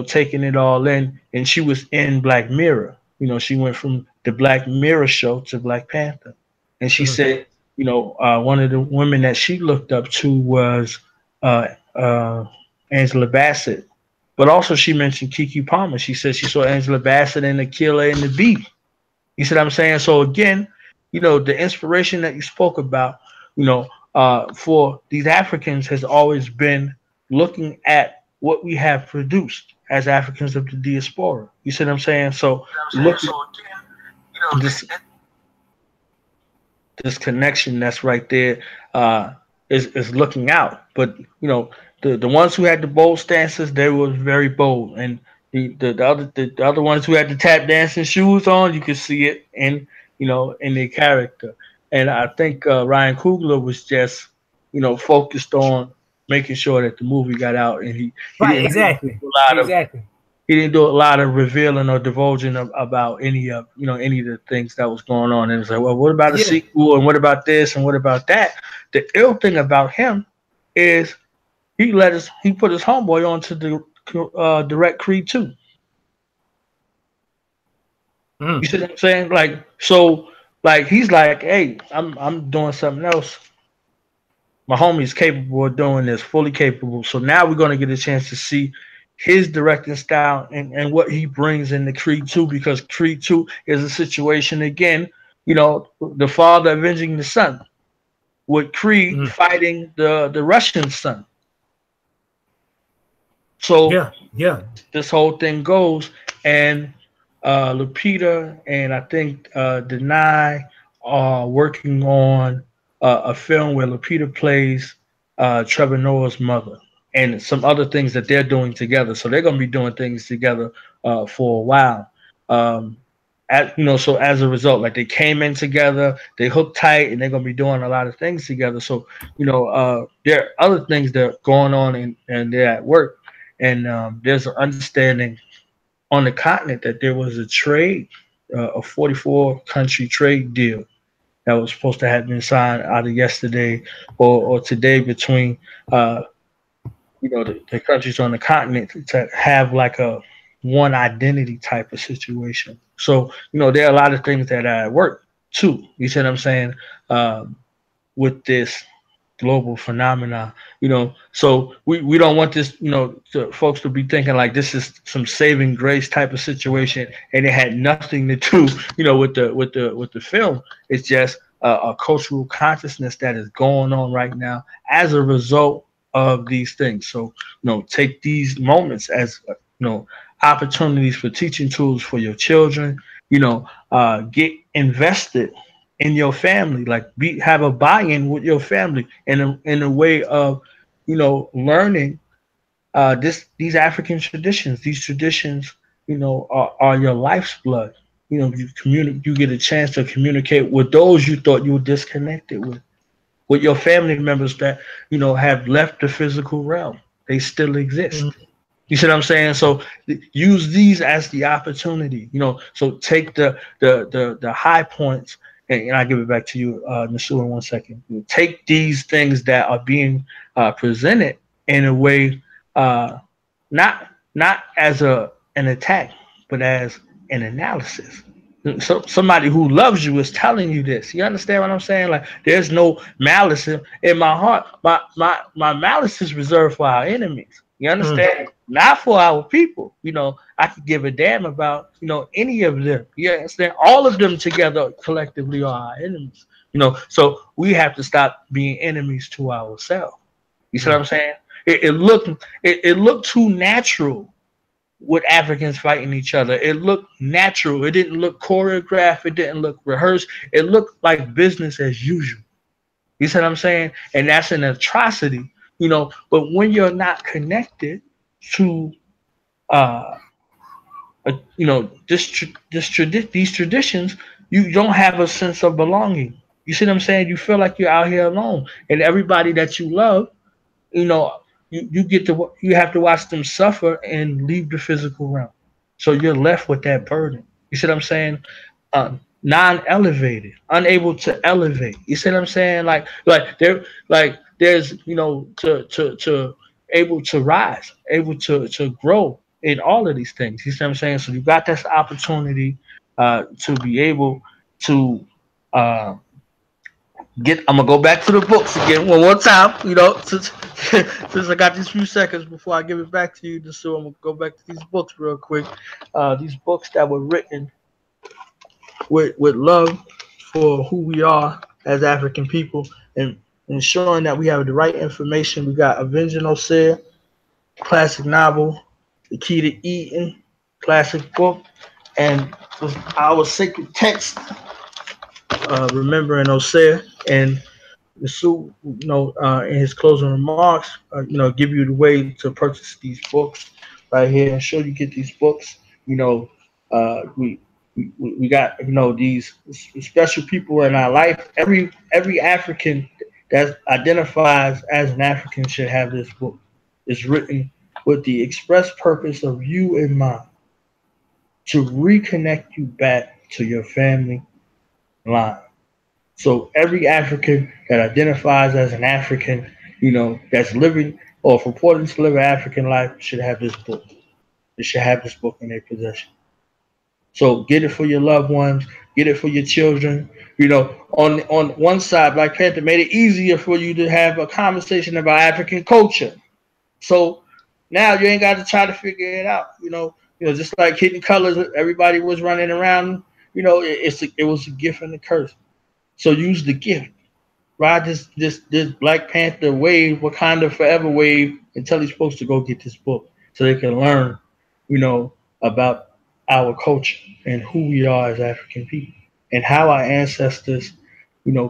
S1: taking it all in, and she was in Black Mirror. She went from the Black Mirror show to Black Panther, and she
S2: Mhm.
S1: said, one of the women that she looked up to was uh, uh, Angela Bassett, but also she mentioned Kiki Palmer. She said she saw Angela Bassett in The Killer and the Bee. You see what I'm saying? So again, the inspiration that you spoke about, for these Africans has always been looking at what we have produced as Africans of the diaspora. You see what I'm saying? So looking this this connection that's right there is looking out. But the ones who had the bold stances, they were very bold, and the other ones who had the tap dancing shoes on, you could see it in their character. And I think Ryan Coogler was just focused on making sure that the movie got out, and he
S2: Right,
S1: didn't
S2: exactly.
S1: do a lot of
S2: Exactly.
S1: he didn't do a lot of revealing or divulging about any of the things that was going on. And it's like, well, what about a
S2: Yeah.
S1: sequel? And what about this? And what about that? The ill thing about him is he put his homeboy on to the direct Creed 2.
S2: Mm.
S1: You see what I'm saying? Like so, like he's like, hey, I'm doing something else. My homie's capable of doing this, fully capable. So now we're gonna get a chance to see his directing style and what he brings in the Creed 2, because Creed 2 is a situation again, the father avenging the son, with Creed
S2: Mm.
S1: fighting the Russian son. So
S2: Yeah. Yeah.
S1: this whole thing goes, and Lupita and I think Denai are working on a film where Lupita plays Trevor Noah's mother, and some other things that they're doing together. So they're going to be doing things together for a while. Um, so as a result, like they came in together, they hooked tight, and they're going to be doing a lot of things together. So there are other things that are going on, and they're at work, and there's an understanding on the continent that there was a trade. a 44 country trade deal that was supposed to have been signed either yesterday or today between uh, the countries on the continent to have like a one identity type of situation. So there are a lot of things that are at work too. You see what I'm saying? Um, with this global phenomena, so we don't want this, to folks to be thinking like this is some saving grace type of situation, and it had nothing to do, with the film. It's just a cultural consciousness that is going on right now as a result of these things. So, take these moments as, opportunities for teaching tools for your children. Get invested in your family, like have a buy-in with your family in a way of learning these African traditions. These traditions are your life's blood. You get a chance to communicate with those you thought you were disconnected with your family members that have left the physical realm. They still exist. You see what I'm saying? So use these as the opportunity. So take the high points, and I give it back to you, Nasu, in 1 second. Take these things that are being presented in a way, uh, not as an attack, but as an analysis. So somebody who loves you is telling you this. You understand what I'm saying? Like there's no malice in my heart. My malice is reserved for our enemies. You
S2: Mm.
S1: understand? Not for our people. I could give a damn about any of them. You understand? All of them together collectively are our enemies. So we have to stop being enemies to ourselves. You see what
S2: Mm.
S1: I'm saying? It looked too natural with Africans fighting each other. It looked natural. It didn't look choreographed. It didn't look rehearsed. It looked like business as usual. You see what I'm saying? And that's an atrocity. But when you're not connected to, uh, these traditions, you don't have a sense of belonging. You see what I'm saying? You feel like you're out here alone, and everybody that you love, you know, you have to watch them suffer and leave the physical realm. So you're left with that burden. You see what I'm saying? Non-elevated, unable to elevate. You see what I'm saying? There's to able to rise, able to grow in all of these things. You see what I'm saying? So you got this opportunity to be able to uh, get. I'm gonna go back to the books again one more time. Since I got these few seconds before I give it back to you, so I'm gonna go back to these books real quick. These books that were written with love for who we are as African people, and ensuring that we have the right information. We got Avenging Osir, classic novel, The Key to Eden, classic book, and our sacred text, Remembering Osir, and the Su, in his closing remarks, give you the way to purchase these books right here. And sure you get these books. You know, we got these special people in our life. Every African that identifies as an African should have this book. It's written with the express purpose of you in mind to reconnect you back to your family line. So every African that identifies as an African, that's living or purporting to live an African life should have this book. They should have this book in their possession. So get it for your loved ones, get it for your children. On one side, Black Panther made it easier for you to have a conversation about African culture. So now you ain't got to try to figure it out. Just like Hidden Colors, everybody was running around. It was a gift and a curse. So use the gift. Ride this Black Panther wave, Wakanda Forever wave, and tell these folks to go get this book so they can learn, about our culture and who we are as African people and how our ancestors,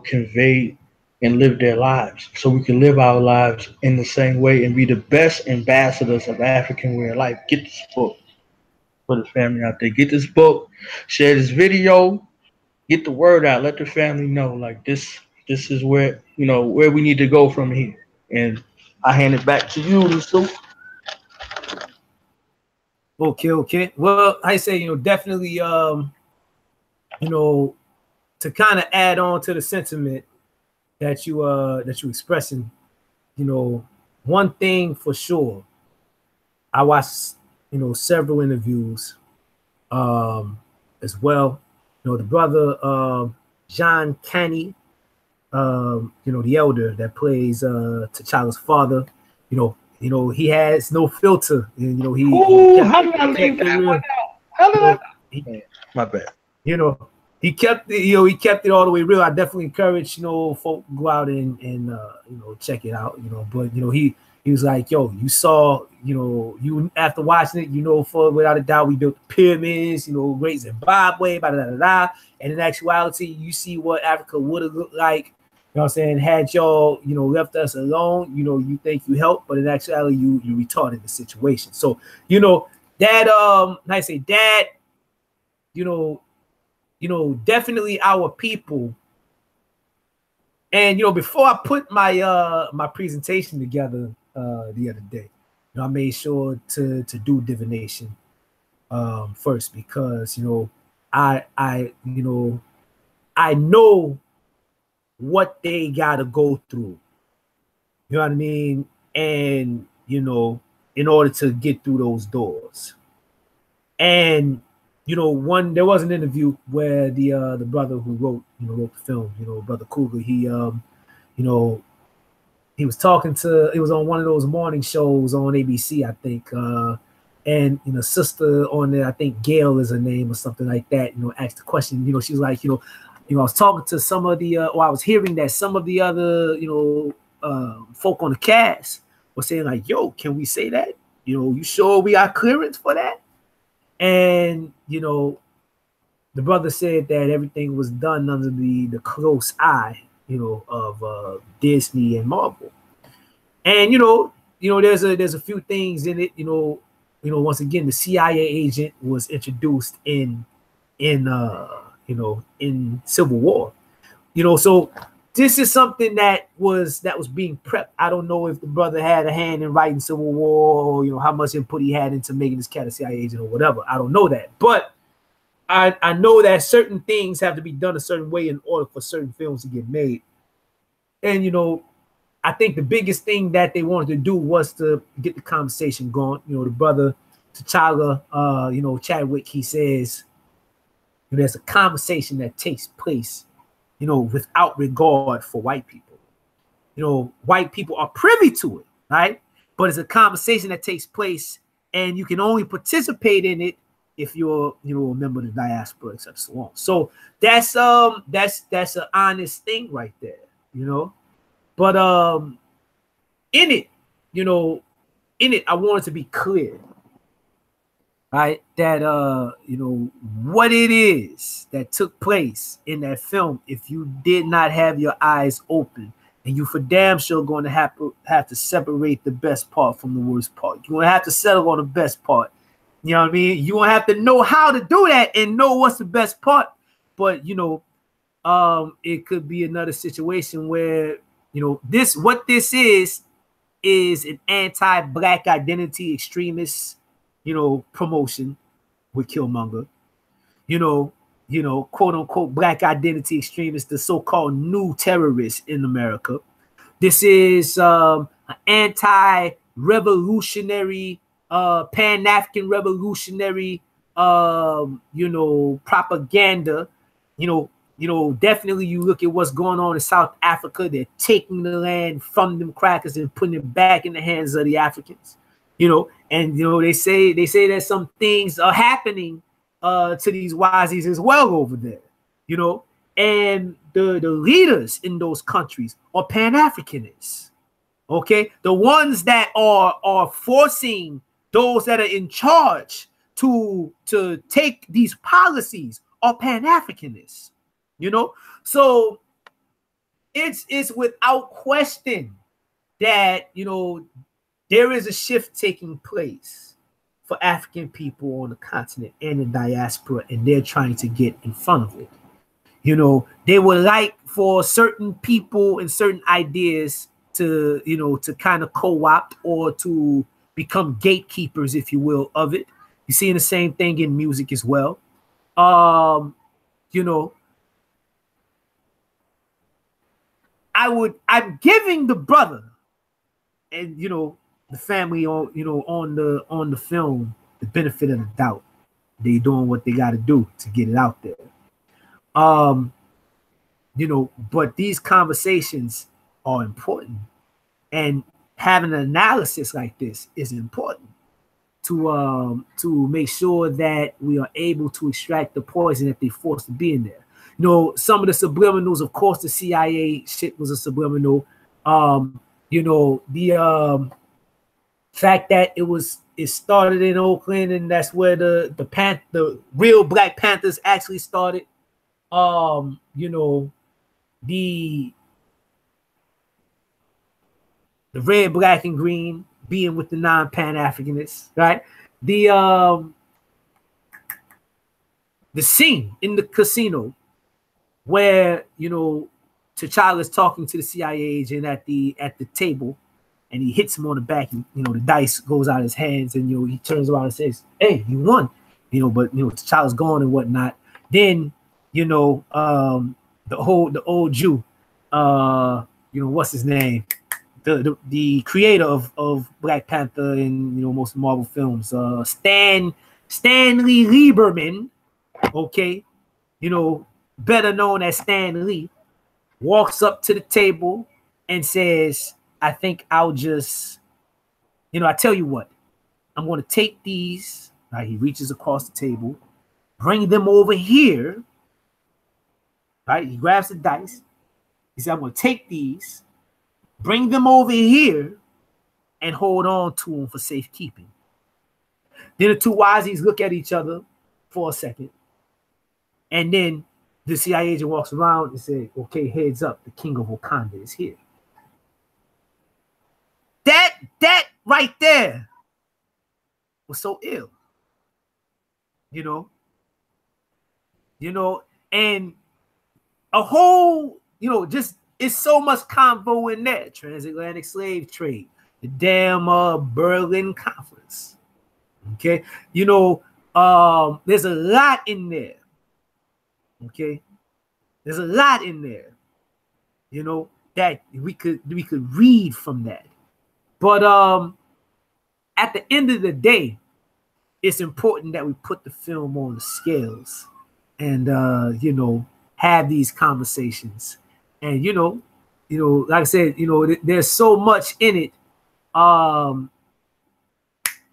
S1: conveyed and lived their lives so we can live our lives in the same way and be the best ambassadors of African way of life. Get this book for the family out there. Get this book, share this video, get the word out, let the family know like this is where we need to go from here. And I hand it back to you, so
S2: Okay. Well, I say, definitely you know, to kind of add on to the sentiment that you expressing, you know, one thing for sure, I watched, you know, several interviews as well. You know, the brother John Canny, you know, the elder that plays T'Challa's father, you know, he has no filter. And, you know,
S1: Ooh, how did I leave that one out? How did
S2: you know,
S1: I? My bad.
S2: You know, he kept it, you know, he kept it all the way real. I definitely encourage, you know, folk go out and you know, check it out, you know. But you know, he was like, yo, you saw, you know, you after watching it, you know, for without a doubt, we built the pyramids, you know, Great Zimbabwe, blah, blah, blah, blah. And in actuality, you see what Africa would have looked like, you know what I'm saying, had y'all, you know, left us alone, you know, you think you helped, but in actuality, you retarded the situation. So, you know, that I say that, you know, definitely our people. And you know, before I put my my presentation together the other day, you know, I made sure to do divination first, because you know, I you know, I know what they gotta go through. You know what I mean? And you know, in order to get through those doors. And you know, there was an interview where the brother who wrote the film, you know, Brother Cougar, he you know, he was talking to, it was on one of those morning shows on ABC, I think, and you know, sister on there, I think Gail is her name or something like that, you know, asked the question, you know, she was like, you know, I was talking to some of the or I was hearing that some of the other, you know, folk on the cast were saying like, yo, can we say that? You know, you sure we got clearance for that? And you know, the brother said that everything was done under the close eye, you know, of Disney and Marvel. And you know, there's a few things in it. You know, once again, the CIA agent was introduced in you know, in Civil War. You know, so this is something that was being prepped. I don't know if the brother had a hand in writing Civil War, or you know, how much input he had into making this cat a CIA agent or whatever. I don't know that, but I know that certain things have to be done a certain way in order for certain films to get made. And you know, I think the biggest thing that they wanted to do was to get the conversation going. You know, the brother T'Challa, you know, Chadwick, he says, you know, there's a conversation that takes place, you know, without regard for white people. You know, white people are privy to it, right? But it's a conversation that takes place, and you can only participate in it if you're, you know, a member of the diaspora, and so on. So that's an honest thing right there, you know. But in it, you know, I wanted to be clear, right? That you know, what it is that took place in that film, if you did not have your eyes open, and you for damn sure going to have to separate the best part from the worst part. You're going to have to settle on the best part. You know what I mean? You won't have to know how to do that and know what's the best part. But you know, it could be another situation where, you know, this is an anti-black identity extremist, you know, promotion with Killmonger. You know, quote unquote black identity extremists, the so-called new terrorists in America. This is an anti-revolutionary, Pan-African revolutionary, you know, propaganda. You know, definitely you look at what's going on in South Africa. They're taking the land from them crackers and putting it back in the hands of the Africans. You know, and you know, they say that some things are happening to these Wazis as well over there. You know, and the leaders in those countries are Pan-Africanists. Okay, the ones that are forcing those that are in charge to take these policies are Pan-Africanists. You know, so it's without question that, you know, there is a shift taking place for African people on the continent and the diaspora, and they're trying to get in front of it. You know, they would like for certain people and certain ideas to, you know, to kind of co-opt or to become gatekeepers, if you will, of it. You're seeing the same thing in music as well. you know, I'm giving the brother and, you know, the family on, you know, on the film, the benefit of the doubt. They doing what they got to do to get it out there. You know, but these conversations are important, and having an analysis like this is important to make sure that we are able to extract the poison that they forced to be in there. You know, some of the subliminals, of course, the CIA shit was a subliminal. You know, the fact that it started in Oakland, and that's where the real Black Panthers actually started. You know, the red, black, and green being with the non-Pan-Africanists, right? The scene in the casino where, you know, T'Challa's talking to the CIA agent at the table, and he hits him on the back, and, you know, the dice goes out of his hands, and, you know, he turns around and says, "Hey, you won," you know, but, you know, T'Challa's gone and whatnot. Then, you know, the old Jew, you know, what's his name? The creator of Black Panther and, you know, most Marvel films, Stanley Lieberman, okay, you know, better known as Stan Lee, walks up to the table and says, "I think I'll just, you know, I tell you what, I'm going to take these." Right, he reaches across the table, bring them over here. Right, he grabs the dice. He said, "I'm going to take these, bring them over here, and hold on to them for safekeeping." Then the two Wazis look at each other for a second, and then the CIA agent walks around and says, "Okay, heads up, the king of Wakanda is here." That right there was so ill, you know, and a whole, you know, just it's so much convo in there. Transatlantic slave trade, the damn Berlin Conference. Okay, you know, there's a lot in there. Okay, there's a lot in there, you know, that we could read from that. But at the end of the day, it's important that we put the film on the scales and you know, have these conversations. And you know, like I said, you know, there's so much in it.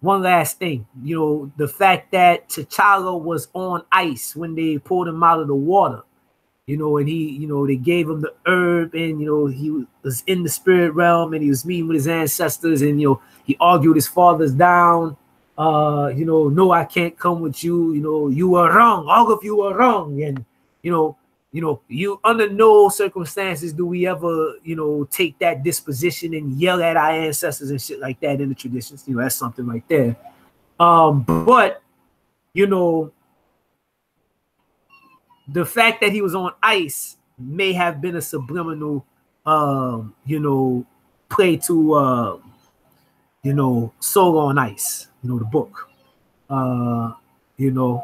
S2: One last thing, you know, the fact that T'Challa was on ice when they pulled him out of the water, you know, and he, you know, they gave him the herb, and, you know, he was in the spirit realm, and he was meeting with his ancestors, and, you know, he argued his fathers down. You know, "No, I can't come with you. You know, you are wrong. All of you are wrong." And, you know, you under no circumstances do we ever, you know, take that disposition and yell at our ancestors and shit like that in the traditions. You know, that's something right there. But, you know, the fact that he was on ice may have been a subliminal, you know, play to, you know, Soul on Ice, you know, the book, you know,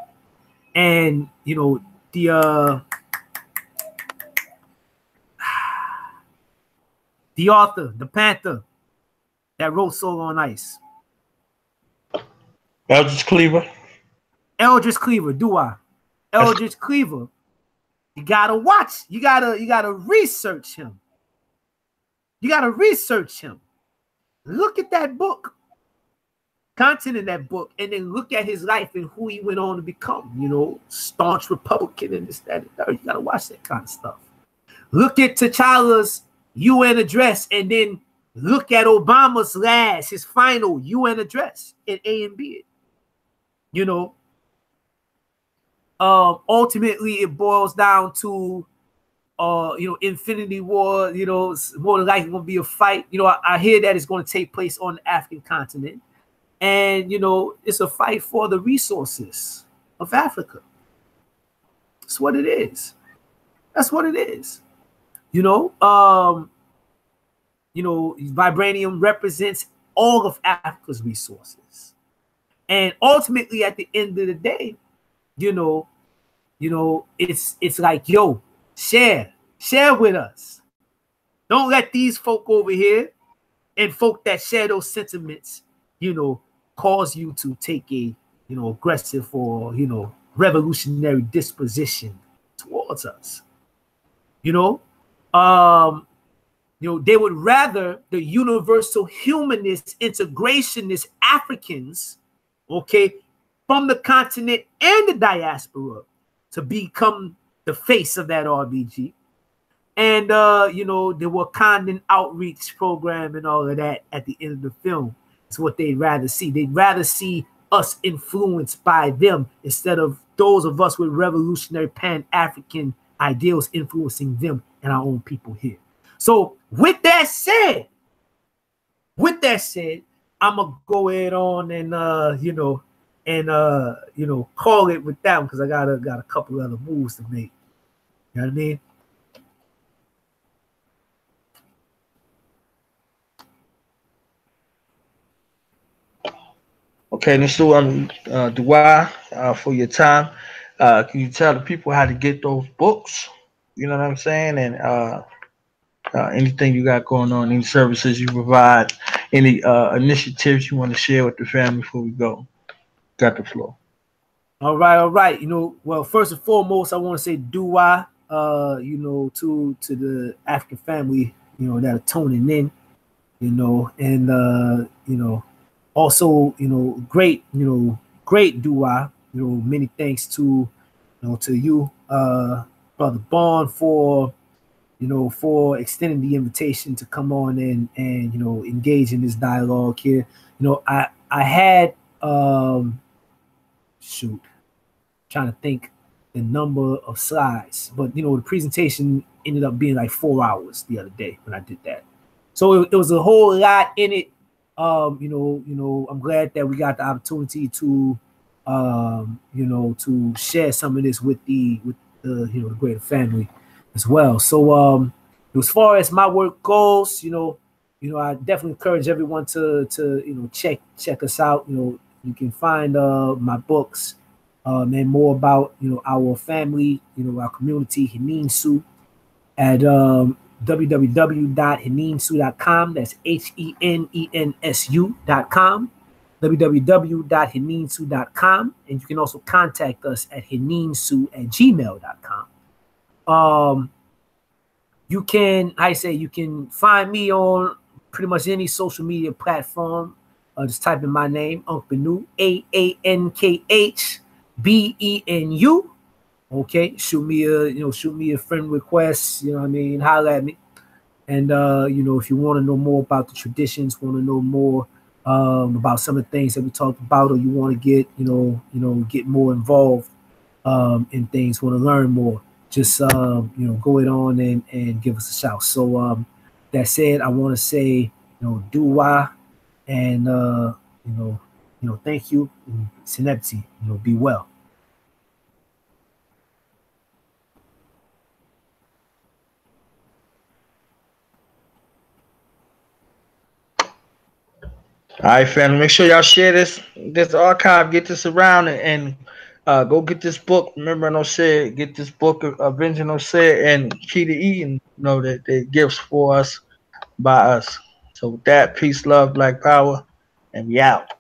S2: and, you know, the author, the Panther that wrote Soul on Ice.
S1: Eldridge Cleaver.
S2: Eldridge Cleaver, Eldridge Cleaver. You gotta watch. You gotta research him. You gotta research him. Look at that book, content in that book, and then look at his life and who he went on to become. You know, staunch Republican and this, that, and that. You gotta watch that kind of stuff. Look at T'Challa's UN address, and then look at Obama's his final UN address in A and B. You know, ultimately it boils down to, you know, Infinity War. You know, it's more than likely going to be a fight. You know, I hear that it's going to take place on the African continent, and, you know, it's a fight for the resources of Africa. That's what it is. That's what it is. You know, vibranium represents all of Africa's resources. And ultimately, at the end of the day, you know, you know, it's like, yo, share with us. Don't let these folk over here and folk that share those sentiments, you know, cause you to take a, you know, aggressive or, you know, revolutionary disposition towards us. You know, um, you know, they would rather the universal humanist, integrationist Africans, okay, from the continent and the diaspora to become the face of that RBG. And you know, the Wakandan outreach program and all of that at the end of the film is what they'd rather see. They'd rather see us influenced by them instead of those of us with revolutionary Pan-African ideals influencing them and our own people here. So with that said, I'm gonna go ahead on and you know, and you know, call it with that one because I got a couple other moves to make. You know what I mean?
S1: Okay, Mr. Dua, for your time. Can you tell the people how to get those books? You know what I'm saying? And anything you got going on, any services you provide, any initiatives you want to share with the family before we go. Got the floor.
S2: All right, all right. You know, well, first and foremost, I want to say dua, you know, to the African family, you know, that are tuning in, you know, and you know, also, you know, great dua, you know, many thanks to you, Brother Bond, for, you know, for extending the invitation to come on and you know, engage in this dialogue here. You know, I had shoot, trying to think the number of slides, but you know, the presentation ended up being like 4 hours the other day when I did that. So it was a whole lot in it. You know, I'm glad that we got the opportunity to, you know, to share some of this with the you know, the greater family as well. So as far as my work goes, you know, I definitely encourage everyone to you know, check us out. You know, you can find my books and more about, you know, our family, you know, our community, Heninsu, at www.heninsu.com. That's HENENSU.com. www.heninsu.com. And you can also contact us at heninsu@gmail.com. You can, I say, you can find me on pretty much any social media platform. Just type in my name, Aankhu Benu, AANKHBENU. Okay, shoot me a friend request. You know what I mean? Holler at me. And you know, if you want to know more about the traditions, want to know more about some of the things that we talked about, or you want to get, get more involved in things, want to learn more, just you know, go it on and give us a shout. So that said, I want to say, you know, dua, and you know, thank you, and Senepti, you know, be well.
S1: All right, family. Make sure y'all share this archive. Get this around and go get this book. Remember, no said, get this book of Avenging No said and Key to Eating. You know that they gifts for us by us. So with that, peace, love, black power, and we out.